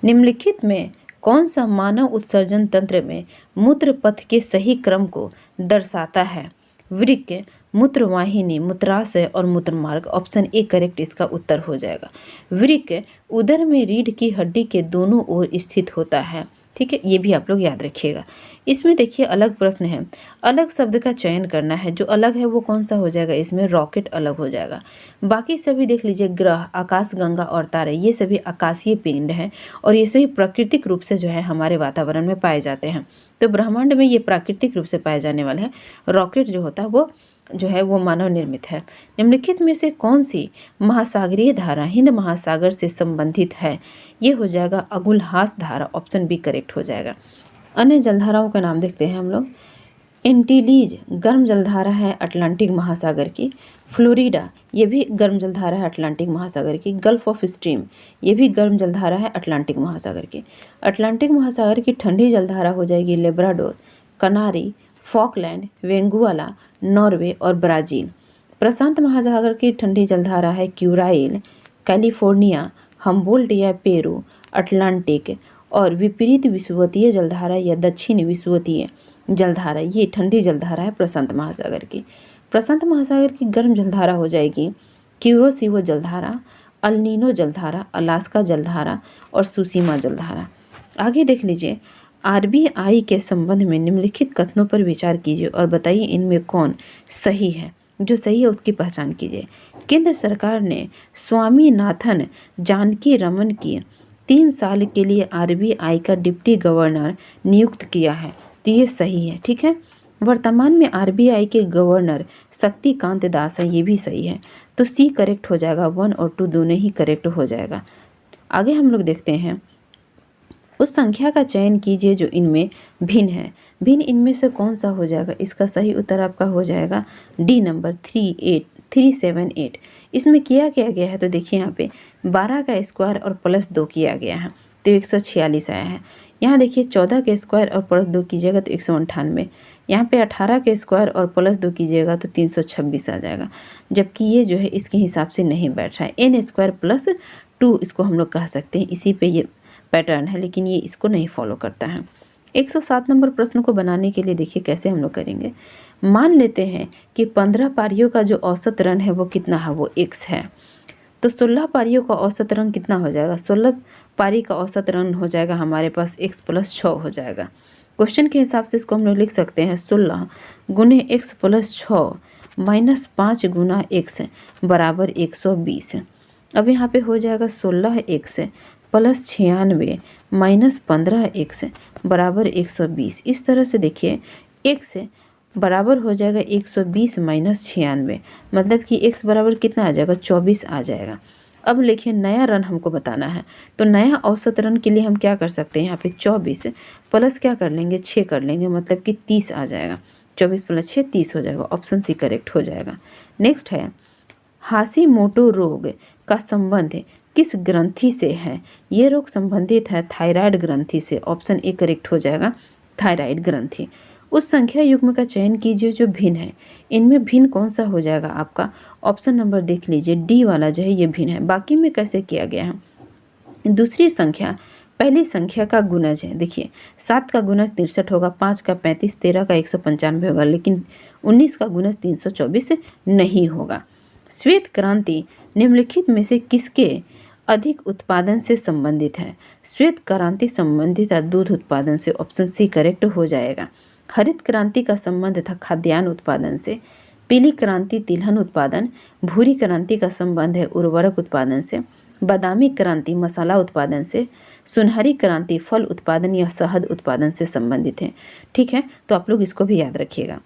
निम्नलिखित में कौन सा मानव उत्सर्जन तंत्र में मूत्र पथ के सही क्रम को दर्शाता है? वृक्क, मूत्रवाहिनी, मूत्राशय और मूत्रमार्ग। ऑप्शन ए करेक्ट इसका उत्तर हो जाएगा। वृक्क उदर में रीढ़ की हड्डी के दोनों ओर स्थित होता है। ठीक है, ये भी आप लोग याद रखिएगा। इसमें देखिए अलग प्रश्न है, अलग शब्द का चयन करना है। जो अलग है वो कौन सा हो जाएगा, इसमें रॉकेट अलग हो जाएगा। बाकी सभी देख लीजिए, ग्रह, आकाश गंगा और तारे, ये सभी आकाशीय पिंड हैं और ये सभी प्राकृतिक रूप से जो है हमारे वातावरण में पाए जाते हैं। तो ब्रह्मांड में ये प्राकृतिक रूप से पाए जाने वाले हैं। रॉकेट जो होता है वो जो है वो मानव निर्मित है। निम्नलिखित में से कौन सी महासागरीय धारा हिंद महासागर से संबंधित है? ये हो जाएगा अगुलहास धारा। ऑप्शन बी करेक्ट हो जाएगा। अन्य जलधाराओं का नाम देखते हैं हम लोग। एंटीलीज गर्म जलधारा है अटलांटिक महासागर की। फ्लोरिडा ये भी गर्म जलधारा है अटलांटिक महासागर की। गल्फ ऑफ स्ट्रीम ये भी गर्म जलधारा है अटलांटिक महासागर की। अटलांटिक महासागर की ठंडी जलधारा हो जाएगी लेब्राडोर, कनारी, फॉकलैंड, वेंगुआला, नॉर्वे और ब्राज़ील। प्रशांत महासागर की ठंडी जलधारा है क्यूराइल, कैलिफोर्निया, हम्बोल्ट या पेरू, अटलांटिक। और विपरीत विषुवतीय जलधारा या दक्षिण विषुवतीय जलधारा, ये ठंडी जलधारा है प्रशांत महासागर की। प्रशांत महासागर की गर्म जलधारा हो जाएगी क्यूरोसिवो जलधारा, अल्नीनो जलधारा, अलास्का जलधारा और सुसीमा जलधारा। आगे देख लीजिए, आरबीआई के संबंध में निम्नलिखित कथनों पर विचार कीजिए और बताइए इनमें कौन सही है। जो सही है उसकी पहचान कीजिए। केंद्र सरकार ने स्वामीनाथन जानकी रमन की 3 साल के लिए आरबीआई का डिप्टी गवर्नर नियुक्त किया है, तो ये सही है। ठीक है। वर्तमान में आरबीआई के गवर्नर शक्तिकांत दास है, ये भी सही है। तो सी करेक्ट हो जाएगा, 1 और 2 दोनों ही करेक्ट हो जाएगा। आगे हम लोग देखते हैं, उस संख्या का चयन कीजिए जो इनमें भिन्न है। भिन्न इनमें से कौन सा हो जाएगा? इसका सही उत्तर आपका हो जाएगा डी नंबर 378। इसमें किया क्या गया है तो देखिए यहाँ पे 12 का स्क्वायर और प्लस 2 किया गया है तो 146 आया है। यहाँ देखिए 14 के स्क्वायर और प्लस 2 कीजिएगा तो 198। यहाँ पे 18 के स्क्वायर और प्लस 2 कीजिएगा तो 326 आ जाएगा। जबकि ये जो है इसके हिसाब से नहीं बैठ रहा है। एन स्क्वायर प्लस 2 इसको हम लोग कह सकते हैं, इसी पे ये पैटर्न है, लेकिन ये इसको नहीं फॉलो करता है। 107 नंबर प्रश्न को बनाने के लिए देखिए कैसे हम लोग करेंगे। मान लेते हैं कि 15 पारियों का जो औसत रन है वो कितना है, वो x है। तो 16 पारियों का औसत रन कितना हो जाएगा? 16 पारी का औसत रन हो जाएगा हमारे पास x + 6 हो जाएगा। क्वेश्चन के हिसाब से इसको हम लोग लिख सकते हैं 16 गुने x + 6 - 5 गुना x बराबर 120। अब यहाँ पे हो जाएगा 16x + 96 - 15x बराबर 120। इस तरह से देखिए x बराबर हो जाएगा 120 - 96, मतलब कि x बराबर कितना आ जाएगा? 24 आ जाएगा। अब लिखिए नया रन हमको बताना है, तो नया औसत रन के लिए हम क्या कर सकते हैं? यहाँ पे 24 प्लस क्या कर लेंगे? 6 कर लेंगे, मतलब कि 30 आ जाएगा। 24 + 6 30 हो जाएगा। ऑप्शन सी करेक्ट हो जाएगा। नेक्स्ट है, हाशिमोटो रोग का संबंध किस ग्रंथि से है? ये रोग संबंधित है थायराइड ग्रंथि से। ऑप्शन ए करेक्ट हो जाएगा, थायराइड ग्रंथि। उस संख्या युग्म का चयन कीजिए जो भिन्न है। इनमें भिन्न कौन सा हो जाएगा आपका? ऑप्शन नंबर देख लीजिए, डी वाला जो है ये भिन्न है। बाकी में कैसे किया गया है? दूसरी संख्या पहली संख्या का गुणज है। देखिए 7 का गुणज 63 होगा, 5 का 35, 13 का 195 होगा, लेकिन 19 का गुणज 324 नहीं होगा। श्वेत क्रांति निम्नलिखित में से किसके अधिक उत्पादन से संबंधित है? श्वेत क्रांति संबंधित है दूध उत्पादन से। ऑप्शन सी करेक्ट हो जाएगा। हरित क्रांति का संबंध था खाद्यान्न उत्पादन से। पीली क्रांति तिलहन उत्पादन। भूरी क्रांति का संबंध है उर्वरक उत्पादन से। बादामी क्रांति मसाला उत्पादन से। सुनहरी क्रांति फल उत्पादन या शहद उत्पादन से संबंधित है। ठीक है, तो आप लोग इसको भी याद रखिएगा।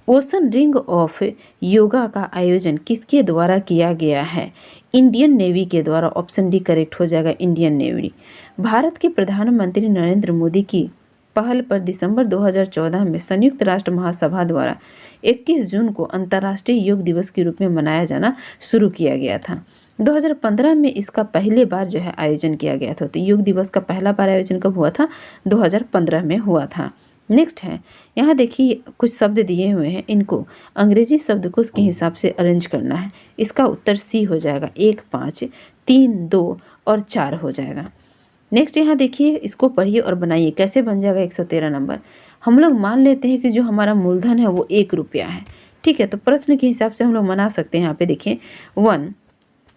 ओशन रिंग ऑफ योगा का आयोजन किसके द्वारा किया गया है? इंडियन नेवी के द्वारा। ऑप्शन डी करेक्ट हो जाएगा, इंडियन नेवी। भारत के प्रधानमंत्री नरेंद्र मोदी की पहल पर दिसंबर 2014 में संयुक्त राष्ट्र महासभा द्वारा 21 जून को अंतर्राष्ट्रीय योग दिवस के रूप में मनाया जाना शुरू किया गया था। 2015 में इसका पहले बार जो है आयोजन किया गया था। तो योग दिवस का पहला बार आयोजन कब हुआ था? 2015 में हुआ था। नेक्स्ट है, यहाँ देखिए कुछ शब्द दिए हुए हैं, इनको अंग्रेजी शब्दकोश के हिसाब से अरेंज करना है। इसका उत्तर सी हो जाएगा, 1, 5, 3, 2 और 4 हो जाएगा। नेक्स्ट यहाँ देखिए, इसको पढ़िए और बनाइए कैसे बन जाएगा 113 नंबर। हम लोग मान लेते हैं कि जो हमारा मूलधन है वो 1 रुपया है। ठीक है, तो प्रश्न के हिसाब से हम लोग बना सकते हैं। यहाँ पे देखिए 1,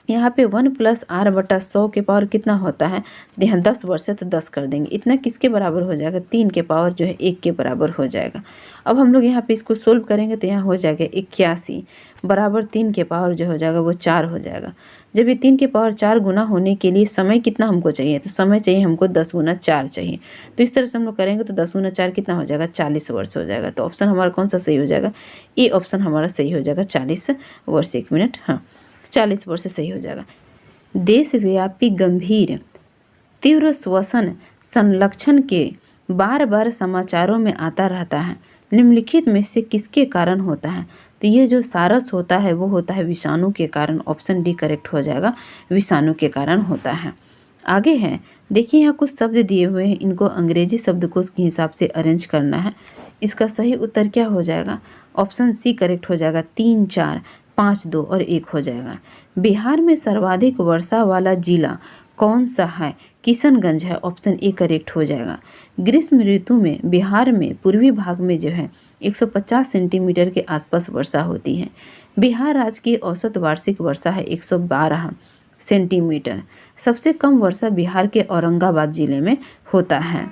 यहाँ पे 1 + r/100 के पावर कितना होता है? यहाँ 10 वर्ष है तो 10 कर देंगे। इतना किसके बराबर हो जाएगा? 3 के पावर जो है 1 के बराबर हो जाएगा। अब हम लोग यहाँ पे इसको सोल्व करेंगे तो यहाँ हो जाएगा 81 बराबर 3 के पावर जो हो जाएगा वो 4 हो जाएगा। जब ये 3 के पावर 4 गुना होने के लिए समय कितना हमको चाहिए? तो समय चाहिए हमको 10 गुना 4 चाहिए। तो इस तरह से हम लोग करेंगे तो 10 गुना 4 कितना हो जाएगा? 40 वर्ष हो जाएगा। तो ऑप्शन हमारा कौन सा सही हो जाएगा? ए ऑप्शन हमारा सही हो जाएगा, 40 वर्ष। 1 मिनट, हाँ 40 वर्ष सही हो जाएगा। देशव्यापी गंभीर तीव्र श्वसन संलक्षण के बार बार समाचारों में आता रहता है, निम्नलिखित में से किसके कारण होता है? तो ये जो सारस होता है वो होता है विषाणु के कारण। ऑप्शन डी करेक्ट हो जाएगा, विषाणु के कारण होता है। आगे है, देखिए यहाँ कुछ शब्द दिए हुए हैं, इनको अंग्रेजी शब्दकोश के हिसाब से अरेंज करना है। इसका सही उत्तर क्या हो जाएगा? ऑप्शन सी करेक्ट हो जाएगा, 3, 4, 5, 2 और 1 हो जाएगा। बिहार में सर्वाधिक वर्षा वाला जिला कौन सा है? किशनगंज है। ऑप्शन ए करेक्ट हो जाएगा। ग्रीष्म ऋतु में बिहार में पूर्वी भाग में जो है 150 सेंटीमीटर के आसपास वर्षा होती है। बिहार राज्य की औसत वार्षिक वर्षा है 112 सेंटीमीटर। सबसे कम वर्षा बिहार के औरंगाबाद जिले में होता है।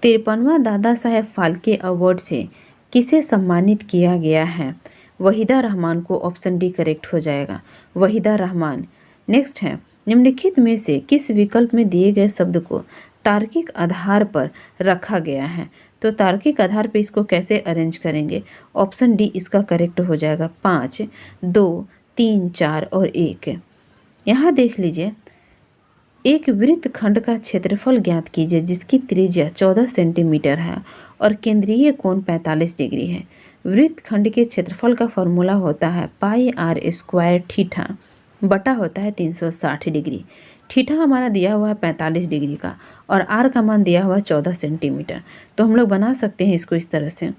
53वां दादा साहेब फाल्के अवार्ड से किसे सम्मानित किया गया है? वहीदा रहमान को, ऑप्शन डी करेक्ट हो जाएगा, वहीदा रहमान। नेक्स्ट है, निम्नलिखित में से किस विकल्प में दिए गए शब्द को तार्किक आधार पर रखा गया है? तो तार्किक आधार पर इसको कैसे अरेंज करेंगे? ऑप्शन डी इसका करेक्ट हो जाएगा। 5, 2, 3, 4 और 1। यहाँ देख लीजिए, एक वृत्त खंड का क्षेत्रफल ज्ञात कीजिए जिसकी त्रिज्या 14 सेंटीमीटर है और केंद्रीय कोण 45 डिग्री है। वृत्त खंड के क्षेत्रफल का फॉर्मूला होता है पाई आर स्क्वायर थीटा बटा होता है 360 डिग्री। थीटा हमारा दिया हुआ है 45 डिग्री का और आर का मान दिया हुआ है 14 सेंटीमीटर। तो हम लोग बना सकते हैं इसको इस तरह से,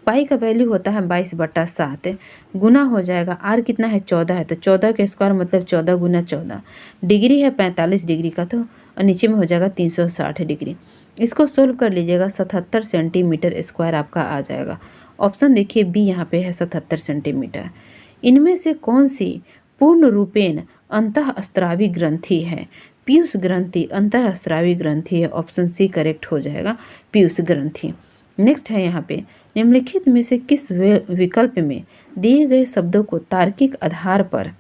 पाई का वैल्यू होता है 22/7, गुना हो जाएगा आर कितना है 14 है, तो 14 के स्क्वायर मतलब 14 गुना 14, डिग्री है 45 डिग्री का, तो और नीचे में हो जाएगा 360 डिग्री। इसको सोल्व कर लीजिएगा, 77 सेंटीमीटर स्क्वायर आपका आ जाएगा। ऑप्शन देखिए बी यहाँ पे है 77 सेंटीमीटर। इनमें से कौन सी पूर्ण रूपेण अंतःस्रावी ग्रंथि है? पीयूष ग्रंथि अंतःस्रावी ग्रंथि है, ऑप्शन सी करेक्ट हो जाएगा, पीयूष ग्रंथि। नेक्स्ट है यहाँ पे, निम्नलिखित में से किस विकल्प में दिए गए शब्दों को तार्किक आधार पर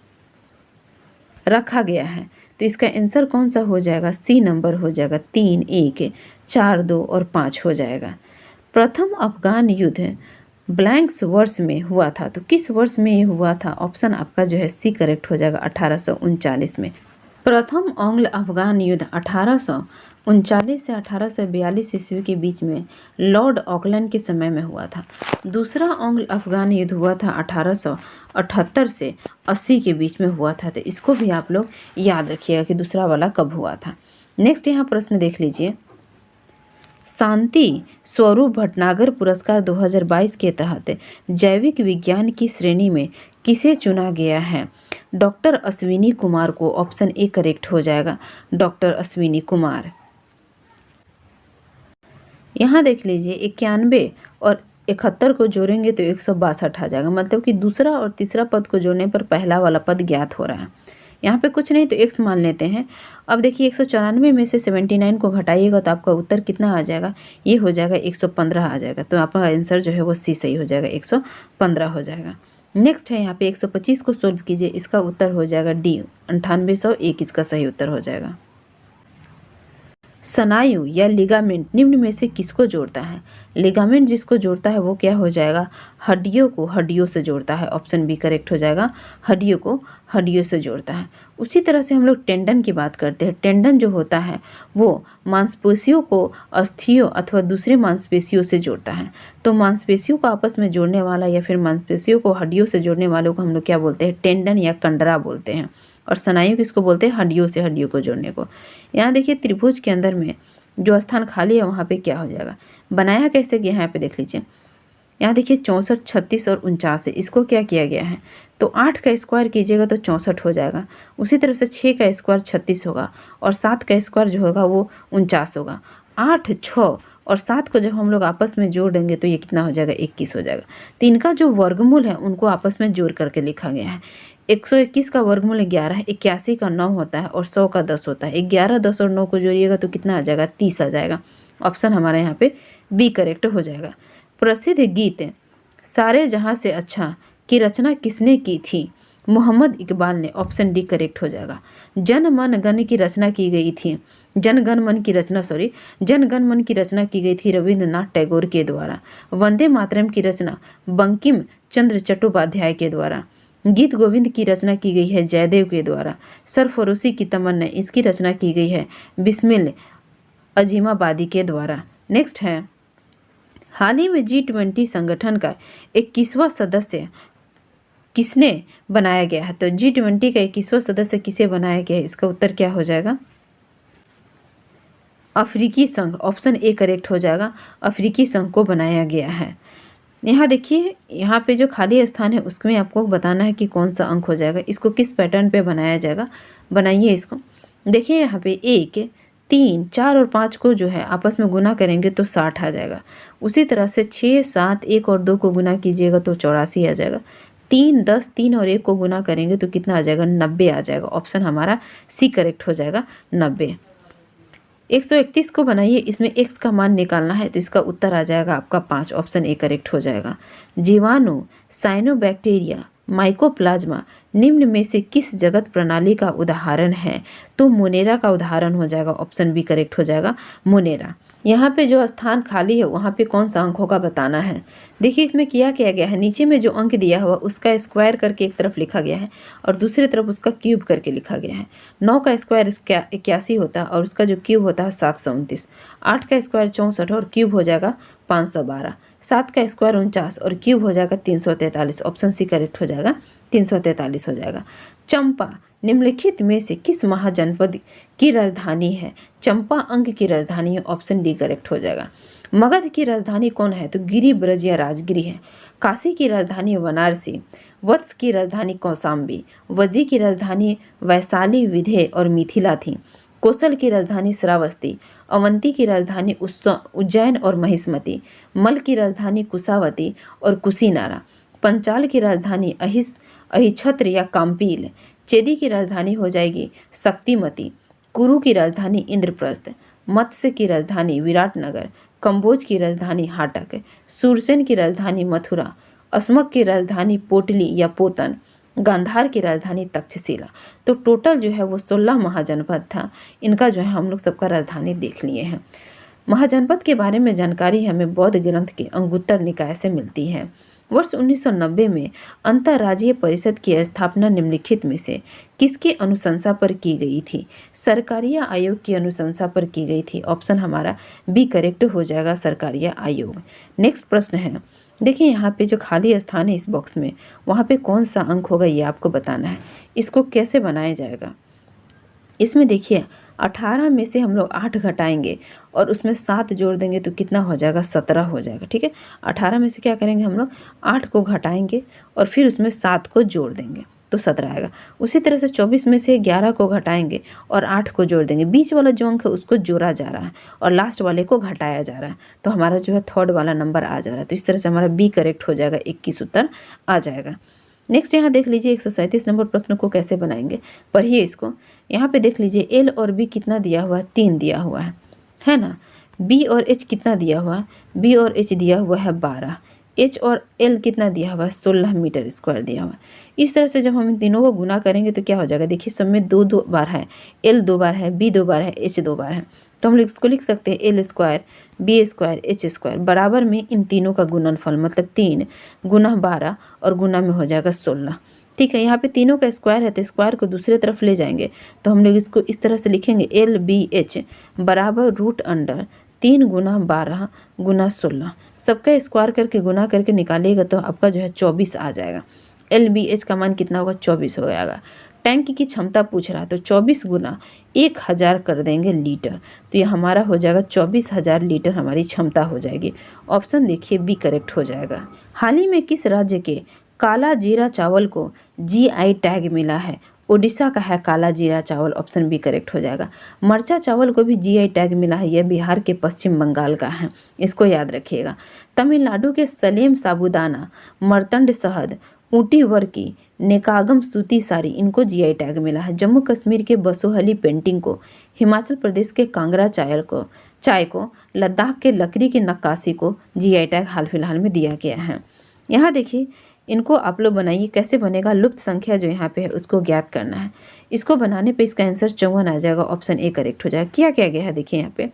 रखा गया है? तो इसका आंसर कौन सा हो जाएगा? सी नंबर हो जाएगा, 3, 1, 4, 2 और 5 हो जाएगा। प्रथम अफगान युद्ध ब्लैंक्स वर्ष में हुआ था, तो किस वर्ष में ये हुआ था? ऑप्शन आपका जो है सी करेक्ट हो जाएगा, 1839 में। प्रथम एंग्लो अफगान युद्ध 1839 से 1842 ईस्वी के बीच में लॉर्ड ऑकलैंड के समय में हुआ था। दूसरा एंग्लो अफगान युद्ध हुआ था 1878 से 80 के बीच में हुआ था। तो इसको भी आप लोग याद रखिएगा कि दूसरा वाला कब हुआ था। नेक्स्ट यहाँ प्रश्न देख लीजिए, शांति स्वरूप भटनागर पुरस्कार 2022 के तहत जैविक विज्ञान की श्रेणी में किसे चुना गया है? डॉक्टर अश्विनी कुमार को, ऑप्शन ए करेक्ट हो जाएगा, डॉक्टर अश्विनी कुमार। यहाँ देख लीजिए, 91 और 71 को जोड़ेंगे तो 162 आ जाएगा, मतलब कि दूसरा और तीसरा पद को जोड़ने पर पहला वाला पद ज्ञात हो रहा है। यहाँ पे कुछ नहीं तो x मान लेते हैं। अब देखिए 194 में से 79 को घटाइएगा तो आपका उत्तर कितना आ जाएगा? ये हो जाएगा 115 आ जाएगा। तो आपका आंसर जो है वो सी सही हो जाएगा, 115 हो जाएगा। नेक्स्ट है यहाँ पे 125 को सोल्व कीजिए, इसका उत्तर हो जाएगा डी, 9801 इसका सही उत्तर हो जाएगा। स्नायु या लिगामेंट निम्न में से किसको जोड़ता है? लिगामेंट जिसको जोड़ता है वो क्या हो जाएगा? हड्डियों को हड्डियों से जोड़ता है, ऑप्शन बी करेक्ट हो जाएगा, हड्डियों को हड्डियों से जोड़ता है। उसी तरह से हम लोग टेंडन की बात करते हैं। टेंडन जो होता है वो मांसपेशियों को अस्थियों अथवा दूसरे मांसपेशियों से जोड़ता है। तो मांसपेशियों को आपस में जोड़ने वाला या फिर मांसपेशियों को हड्डियों से जोड़ने वालों को हम लोग क्या बोलते हैं? टेंडन या कंडरा बोलते हैं। और स्नायु किसको बोलते हैं? हड्डियों से हड्डियों को जोड़ने को। यहाँ देखिए त्रिभुज के अंदर में जो स्थान खाली है वहाँ पे क्या हो जाएगा? बनाया कैसे गया है यहाँ पे देख लीजिए। यहाँ देखिए 64, 36 और 49 है, इसको क्या किया गया है? तो 8 का स्क्वायर कीजिएगा तो 64 हो जाएगा। उसी तरह से 6 का स्क्वायर 36 होगा और 7 का स्क्वायर जो होगा वो 49 होगा। 8, 6 और 7 को जब हम लोग आपस में जोड़ देंगे तो ये कितना हो जाएगा? 21 हो जाएगा। तो इनका जो वर्गमूल है उनको आपस में जोड़ करके लिखा गया है। 121 का वर्गमूल 11 है, 81 का 9 होता है और 100 का 10 होता है। 11, 10 और 9 को जोड़िएगा तो कितना आ जाएगा? 30 आ जाएगा। ऑप्शन हमारा यहाँ पे बी करेक्ट हो जाएगा। प्रसिद्ध गीत सारे जहाँ से अच्छा की रचना किसने की थी? मोहम्मद इकबाल ने, ऑप्शन डी करेक्ट हो जाएगा। जन मन गण की रचना की गई थी, जनगण मन की रचना की गई थी रविंद्रनाथ टैगोर के द्वारा। वंदे मातरम की रचना बंकिम चंद्र चट्टोपाध्याय के द्वारा। गीत गोविंद की रचना की गई है जयदेव के द्वारा। सरफरोशी की तमन्ना इसकी रचना की गई है बिस्मिल अजीमाबादी के द्वारा। नेक्स्ट है, हाल ही में G20 संगठन का 21वां सदस्य किसने बनाया गया है? तो G20 का 21वां सदस्य किसे बनाया गया है? इसका उत्तर क्या हो जाएगा? अफ्रीकी संघ, ऑप्शन ए करेक्ट हो जाएगा, अफ्रीकी संघ को बनाया गया है। यहाँ देखिए, यहाँ पे जो खाली स्थान है उसमें आपको बताना है कि कौन सा अंक हो जाएगा, इसको किस पैटर्न पे बनाया जाएगा। बनाइए इसको। देखिए यहाँ पे 1, 3, 4 और 5 को जो है आपस में गुना करेंगे तो 60 आ जाएगा। उसी तरह से 6, 7, 1 और 2 को गुना कीजिएगा तो 84 आ जाएगा। 3, 10, 3 और 1 को गुना करेंगे तो कितना आ जाएगा? 90 आ जाएगा। ऑप्शन हमारा सी करेक्ट हो जाएगा, 90। 131 को बनाइए, इसमें x का मान निकालना है तो इसका उत्तर आ जाएगा आपका 5, ऑप्शन ए करेक्ट हो जाएगा। जीवाणु, साइनोबैक्टीरिया, माइकोप्लाज्मा निम्न में से किस जगत प्रणाली का उदाहरण है? तो मोनेरा का उदाहरण हो जाएगा, ऑप्शन बी करेक्ट हो जाएगा, मोनेरा। यहाँ पे जो स्थान खाली है वहाँ पे कौन सा अंक होगा बताना है। देखिए इसमें किया गया है, नीचे में जो अंक दिया हुआ उसका स्क्वायर करके एक तरफ लिखा गया है और दूसरी तरफ उसका क्यूब करके लिखा गया है। 9 का स्क्वायर 81 होता है और उसका जो क्यूब होता है 729। 8 का स्क्वायर 64 और क्यूब हो जाएगा 512। 7 का स्क्वायर 49 और क्यूब हो जाएगा 343, ऑप्शन सी करेक्ट हो जाएगा, 343 हो जाएगा। चंपा निम्नलिखित में से किस महाजनपद की राजधानी है? चंपा अंग की राजधानी है, ऑप्शन डी करेक्ट हो जाएगा। मगध की राजधानी कौन है? तो गिरि ब्रज या राजगिरी है। काशी की राजधानी वाराणसी। वत्स की राजधानी कौशाम्बी। वज्जी की राजधानी वैशाली, विंध्य और मिथिला थी। कौशल की राजधानी श्रावस्ती। अवंती की राजधानी उज्जैन और महिष्मती। मल की राजधानी कुशावती और कुशीनारा। पंचाल की राजधानी अहिछत्र या काम्पील। चेदी की राजधानी हो जाएगी शक्तिमती। कुरु की राजधानी इंद्रप्रस्थ। मत्स्य की राजधानी विराटनगर। कंबोज की राजधानी हाटक। सूरसेन की राजधानी मथुरा। अस्मक की राजधानी पोटली या पोतन। गांधार की राजधानी तक्षशिला। तो टोटल जो है वो 16 महाजनपद था। इनका जो है हम लोग सबका राजधानी देख लिए हैं। महाजनपद के बारे में जानकारी हमें बौद्ध ग्रंथ के अंगुत्तर निकाय से मिलती है। वर्ष 1990 में अंतर्राज्यीय परिषद की स्थापना निम्नलिखित में से किसके अनुशंसा पर की गई थी? सरकारिया आयोग की अनुशंसा पर की गई थी, ऑप्शन हमारा बी करेक्ट हो जाएगा, सरकारिया आयोग। नेक्स्ट प्रश्न है, देखिए यहाँ पे जो खाली स्थान है इस बॉक्स में, वहाँ पे कौन सा अंक होगा ये आपको बताना है। इसको कैसे बनाया जाएगा? इसमें देखिए 18 में से हम लोग 8 घटाएंगे और उसमें 7 जोड़ देंगे तो कितना हो जाएगा? 17 हो जाएगा। ठीक है, 18 में से क्या करेंगे हम लोग? 8 को घटाएंगे और फिर उसमें 7 को जोड़ देंगे तो 17 आएगा। उसी तरह से 24 में से 11 को घटाएंगे और 8 को जोड़ देंगे। बीच वाला जो अंक है उसको जोड़ा जा रहा है और लास्ट वाले को घटाया जा रहा है, तो हमारा जो है थर्ड वाला नंबर आ जा रहा है। तो इस तरह से हमारा बी करेक्ट हो जाएगा, 21 उत्तर आ जाएगा। नेक्स्ट यहाँ देख लीजिए 137 नंबर प्रश्न को कैसे बनाएंगे, पढ़िए इसको। यहाँ पे देख लीजिए एल और बी कितना दिया हुआ है? 3 दिया हुआ है ना। बी और एच कितना दिया हुआ है? बी और एच दिया हुआ है 12। एच और एल कितना दिया हुआ है? 16 मीटर स्क्वायर दिया हुआ है। इस तरह से जब हम इन तीनों को गुना करेंगे तो क्या हो जाएगा? देखिए सब में 2 बार है, एल 2 बार है, बी 2 बार है, एच 2 बार है, तो हम लोग इसको लिख सकते हैं L square B square H square बराबर में इन तीनों का गुणनफल, मतलब 3 गुना 12 और गुना में हो जाएगा 16। ठीक है, यहाँ पे तीनों का स्क्वायर है तो स्क्वायर को दूसरे तरफ ले जाएंगे तो हम लोग इसको इस तरह से लिखेंगे एल बी एच बराबर रूट अंडर 3 गुना 12 गुना 16। सबका स्क्वायर करके गुना करके निकालिएगा तो आपका जो है 24 आ जाएगा। एल बी एच का मान कितना होगा? 24 हो जाएगा। टैंक की क्षमता पूछ रहा है तो 24 गुना 1000 कर देंगे लीटर, तो ये हमारा हो जाएगा 24,000 लीटर हमारी क्षमता हो जाएगी। ऑप्शन देखिए बी करेक्ट हो जाएगा। हाल ही में किस राज्य के काला जीरा चावल को जीआई टैग मिला है? ओडिशा का है काला जीरा चावल, ऑप्शन बी करेक्ट हो जाएगा। मरचा चावल को भी जीआई टैग मिला है, यह बिहार के पश्चिम बंगाल का है, इसको याद रखिएगा। तमिलनाडु के सलेम साबूदाना, मर्तंड शहद, ऊटी वर्की, नेकागम सूती साड़ी, इनको जीआई टैग मिला है। जम्मू कश्मीर के बसोहली पेंटिंग को, हिमाचल प्रदेश के कांगड़ा चाय को, लद्दाख के लकड़ी की नक्काशी को जीआई टैग हाल फिलहाल में दिया गया है। यहाँ देखिए इनको आप लोग बनाइए, कैसे बनेगा? लुप्त संख्या जो यहाँ पे है उसको ज्ञात करना है। इसको बनाने पे इसका आंसर 54 आ जाएगा, ऑप्शन ए करेक्ट हो जाएगा। क्या गया है देखिए यहाँ पे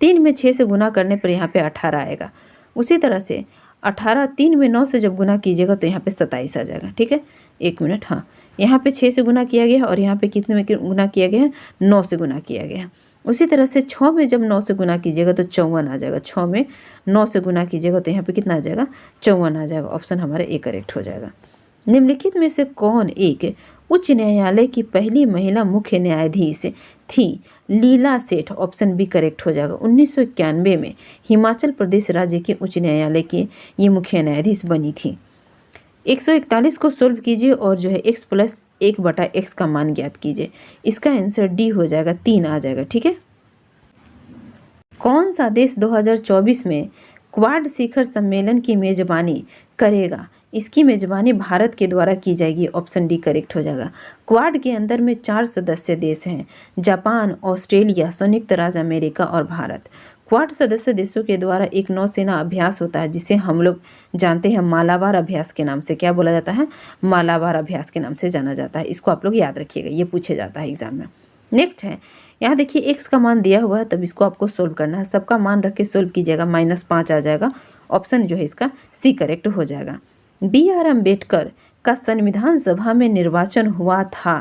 3 में 6 से गुना करने पर यहाँ पे 18 आएगा। उसी तरह से 18 3 में 9 से जब गुना कीजिएगा तो यहाँ पे 27 आ जाएगा। ठीक है, 1 मिनट, हाँ यहाँ पे 6 से गुना किया गया है और यहाँ पे कितने में गुना किया गया है? 9 से गुना किया गया है। उसी तरह से 6 में जब 9 से गुना कीजिएगा तो 54 आ जाएगा। 6 में 9 से गुना कीजिएगा तो यहाँ पे कितना आ जाएगा? 54 आ जाएगा। ऑप्शन हमारा ए करेक्ट हो जाएगा। निम्नलिखित में से कौन एक उच्च न्यायालय की पहली महिला मुख्य न्यायाधीश थी? लीला सेठ, ऑप्शन बी करेक्ट हो जाएगा। 1991 में हिमाचल प्रदेश राज्य के उच्च न्यायालय की ये मुख्य न्यायाधीश बनी थी। 141 को सोल्व कीजिए और जो है x प्लस 1/x का मान ज्ञात कीजिए। इसका आंसर डी हो जाएगा, 3 आ जाएगा। ठीक है, कौन सा देश 2024 में क्वाड शिखर सम्मेलन की मेजबानी करेगा? इसकी मेजबानी भारत के द्वारा की जाएगी, ऑप्शन डी करेक्ट हो जाएगा। क्वाड के अंदर में 4 सदस्य देश हैं, जापान, ऑस्ट्रेलिया, संयुक्त राज्य अमेरिका और भारत। क्वाड सदस्य देशों के द्वारा एक नौसेना अभ्यास होता है जिसे हम लोग जानते हैं मालाबार अभ्यास के नाम से। क्या बोला जाता है? मालाबार अभ्यास के नाम से जाना जाता है। इसको आप लोग याद रखिएगा, ये पूछे जाता है एग्जाम में। नेक्स्ट है, यहाँ देखिए एक्स का मान दिया हुआ है, तब इसको आपको सोल्व करना है। सबका मान रख के सोल्व कीजिएगा, -5 आ जाएगा। ऑप्शन जो है इसका सी करेक्ट हो जाएगा। BR अम्बेडकर का संविधान सभा में निर्वाचन हुआ था,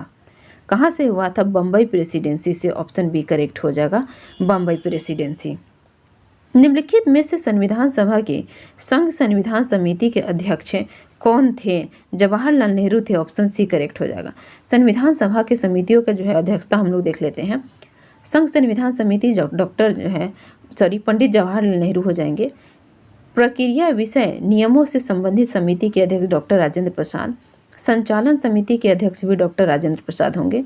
कहाँ से हुआ था? बम्बई प्रेसिडेंसी से। ऑप्शन बी करेक्ट हो जाएगा, बम्बई प्रेसिडेंसी। निम्नलिखित में से संविधान सभा के संघ संविधान समिति के अध्यक्ष कौन थे? जवाहरलाल नेहरू थे। ऑप्शन सी करेक्ट हो जाएगा। संविधान सभा के समितियों का जो है अध्यक्षता हम लोग देख लेते हैं। संघ संविधान समिति डॉक्टर जो है पंडित जवाहरलाल नेहरू हो जाएंगे। प्रक्रिया विषय नियमों से संबंधित समिति के अध्यक्ष डॉक्टर राजेंद्र प्रसाद। संचालन समिति के अध्यक्ष भी डॉक्टर राजेंद्र प्रसाद होंगे।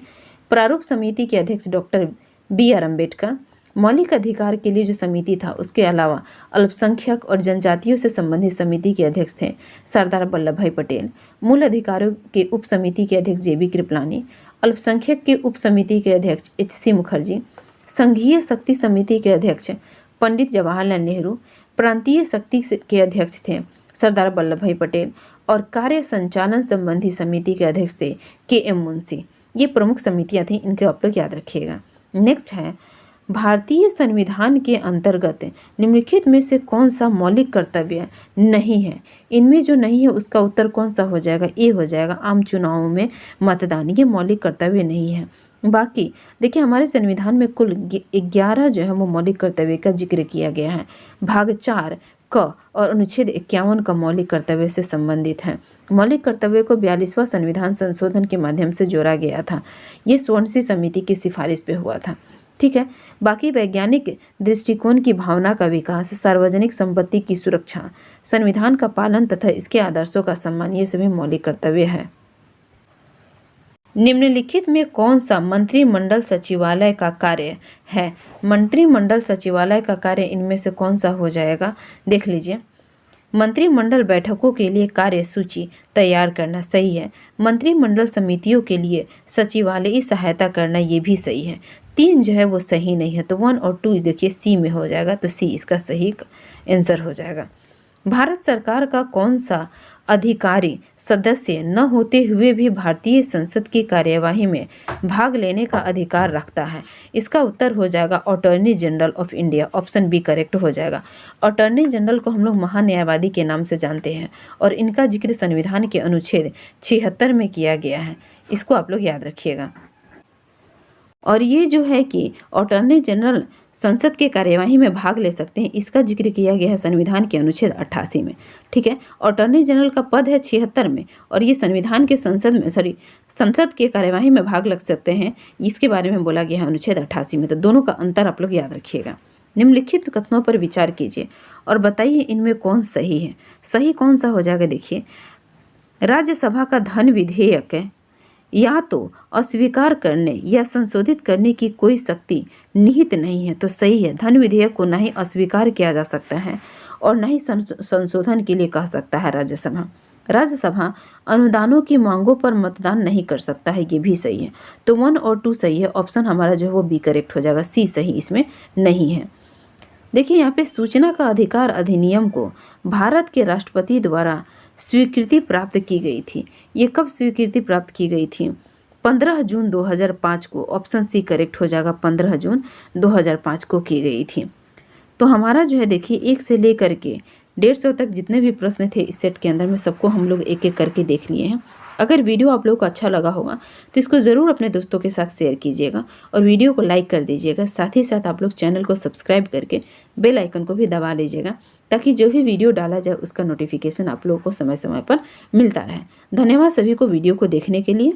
प्रारूप समिति के अध्यक्ष डॉक्टर BR अम्बेडकर। मौलिक अधिकार के लिए जो समिति था उसके अलावा अल्पसंख्यक और जनजातियों से संबंधित समिति के अध्यक्ष थे सरदार वल्लभ भाई पटेल। मूल अधिकारों के उप समिति के अध्यक्ष JB कृपलानी। अल्पसंख्यक के उप समिति के अध्यक्ष HC मुखर्जी। संघीय शक्ति समिति के अध्यक्ष पंडित जवाहरलाल नेहरू। प्रांतीय शक्ति के अध्यक्ष थे सरदार वल्लभ भाई पटेल और कार्य संचालन संबंधी समिति के अध्यक्ष थे KM मुंशी। ये प्रमुख समितियां थीं, इनके आप लोग याद रखिएगा। नेक्स्ट है, भारतीय संविधान के अंतर्गत निम्नलिखित में से कौन सा मौलिक कर्तव्य नहीं है? इनमें जो नहीं है उसका उत्तर कौन सा हो जाएगा? ए हो जाएगा, आम चुनावों में मतदान। ये मौलिक कर्तव्य नहीं है। बाकी देखिए हमारे संविधान में कुल 11 जो है वो मौलिक कर्तव्य का जिक्र किया गया है। भाग 4 क और अनुच्छेद 51 का मौलिक कर्तव्य से संबंधित है। मौलिक कर्तव्य को 42वां संविधान संशोधन के माध्यम से जोड़ा गया था। ये स्वर्ण समिति की सिफारिश पे हुआ था। ठीक है। बाकी वैज्ञानिक दृष्टिकोण की भावना का विकास, सार्वजनिक संपत्ति की सुरक्षा, संविधान का पालन तथा इसके आदर्शों का सम्मान, ये सभी मौलिक कर्तव्य है। निम्नलिखित में कौन सा मंत्रिमंडल सचिवालय का कार्य है? मंत्रिमंडल सचिवालय का कार्य इनमें से कौन सा हो जाएगा? देख लीजिए। मंत्रिमंडल बैठकों के लिए कार्य सूची तैयार करना सही है। मंत्रिमंडल समितियों के लिए सचिवालयी सहायता करना, ये भी सही है। 3 जो है वो सही नहीं है, तो 1 और 2 देखिए सी में हो जाएगा, तो सी इसका सही आंसर हो जाएगा। भारत सरकार का कौन सा अधिकारी सदस्य न होते हुए भी भारतीय संसद की कार्यवाही में भाग लेने का अधिकार रखता है? इसका उत्तर हो जाएगा attorney general of India. Option B correct हो जाएगा। अटॉर्नी जनरल को हम लोग महान्यायवादी के नाम से जानते हैं और इनका जिक्र संविधान के अनुच्छेद 76 में किया गया है। इसको आप लोग याद रखिएगा। और ये जो है कि अटॉर्नी जनरल संसद के कार्यवाही में भाग ले सकते हैं, इसका जिक्र किया गया है संविधान के अनुच्छेद 88 में। ठीक है। अटॉर्नी जनरल का पद है 76 में और ये संविधान के संसद के कार्यवाही में भाग लग सकते हैं, इसके बारे में बोला गया है अनुच्छेद 88 में। तो दोनों का अंतर आप लोग याद रखिएगा। निम्नलिखित कथनों पर विचार कीजिए और बताइए इनमें कौन सही है। सही कौन सा हो जाएगा? देखिए, राज्यसभा का धन विधेयक या तो अस्वीकार करने या संशोधित करने की कोई शक्ति निहित नहीं है, तो सही है। धन विधेयक को न ही अस्वीकार किया जा सकता है और न ही संशोधन के लिए कह सकता है राज्यसभा। राज्यसभा अनुदानों की मांगों पर मतदान नहीं कर सकता है, ये भी सही है। तो 1 और 2 सही है। ऑप्शन हमारा जो है वो बी करेक्ट हो जाएगा, सी सही इसमें नहीं है। देखिए यहाँ पे सूचना का अधिकार अधिनियम को भारत के राष्ट्रपति द्वारा स्वीकृति प्राप्त की गई थी। ये कब स्वीकृति प्राप्त की गई थी? 15 जून 2005 को। ऑप्शन सी करेक्ट हो जाएगा, 15 जून 2005 को की गई थी। तो हमारा जो है देखिए 1 से लेकर के 150 तक जितने भी प्रश्न थे इस सेट के अंदर में सबको हम लोग एक एक करके देख लिए हैं। अगर वीडियो आप लोगों को अच्छा लगा होगा तो इसको ज़रूर अपने दोस्तों के साथ शेयर कीजिएगा और वीडियो को लाइक कर दीजिएगा। साथ ही साथ आप लोग चैनल को सब्सक्राइब करके बेल आइकन को भी दबा लीजिएगा ताकि जो भी वीडियो डाला जाए उसका नोटिफिकेशन आप लोगों को समय समय पर मिलता रहे। धन्यवाद सभी को वीडियो को देखने के लिए।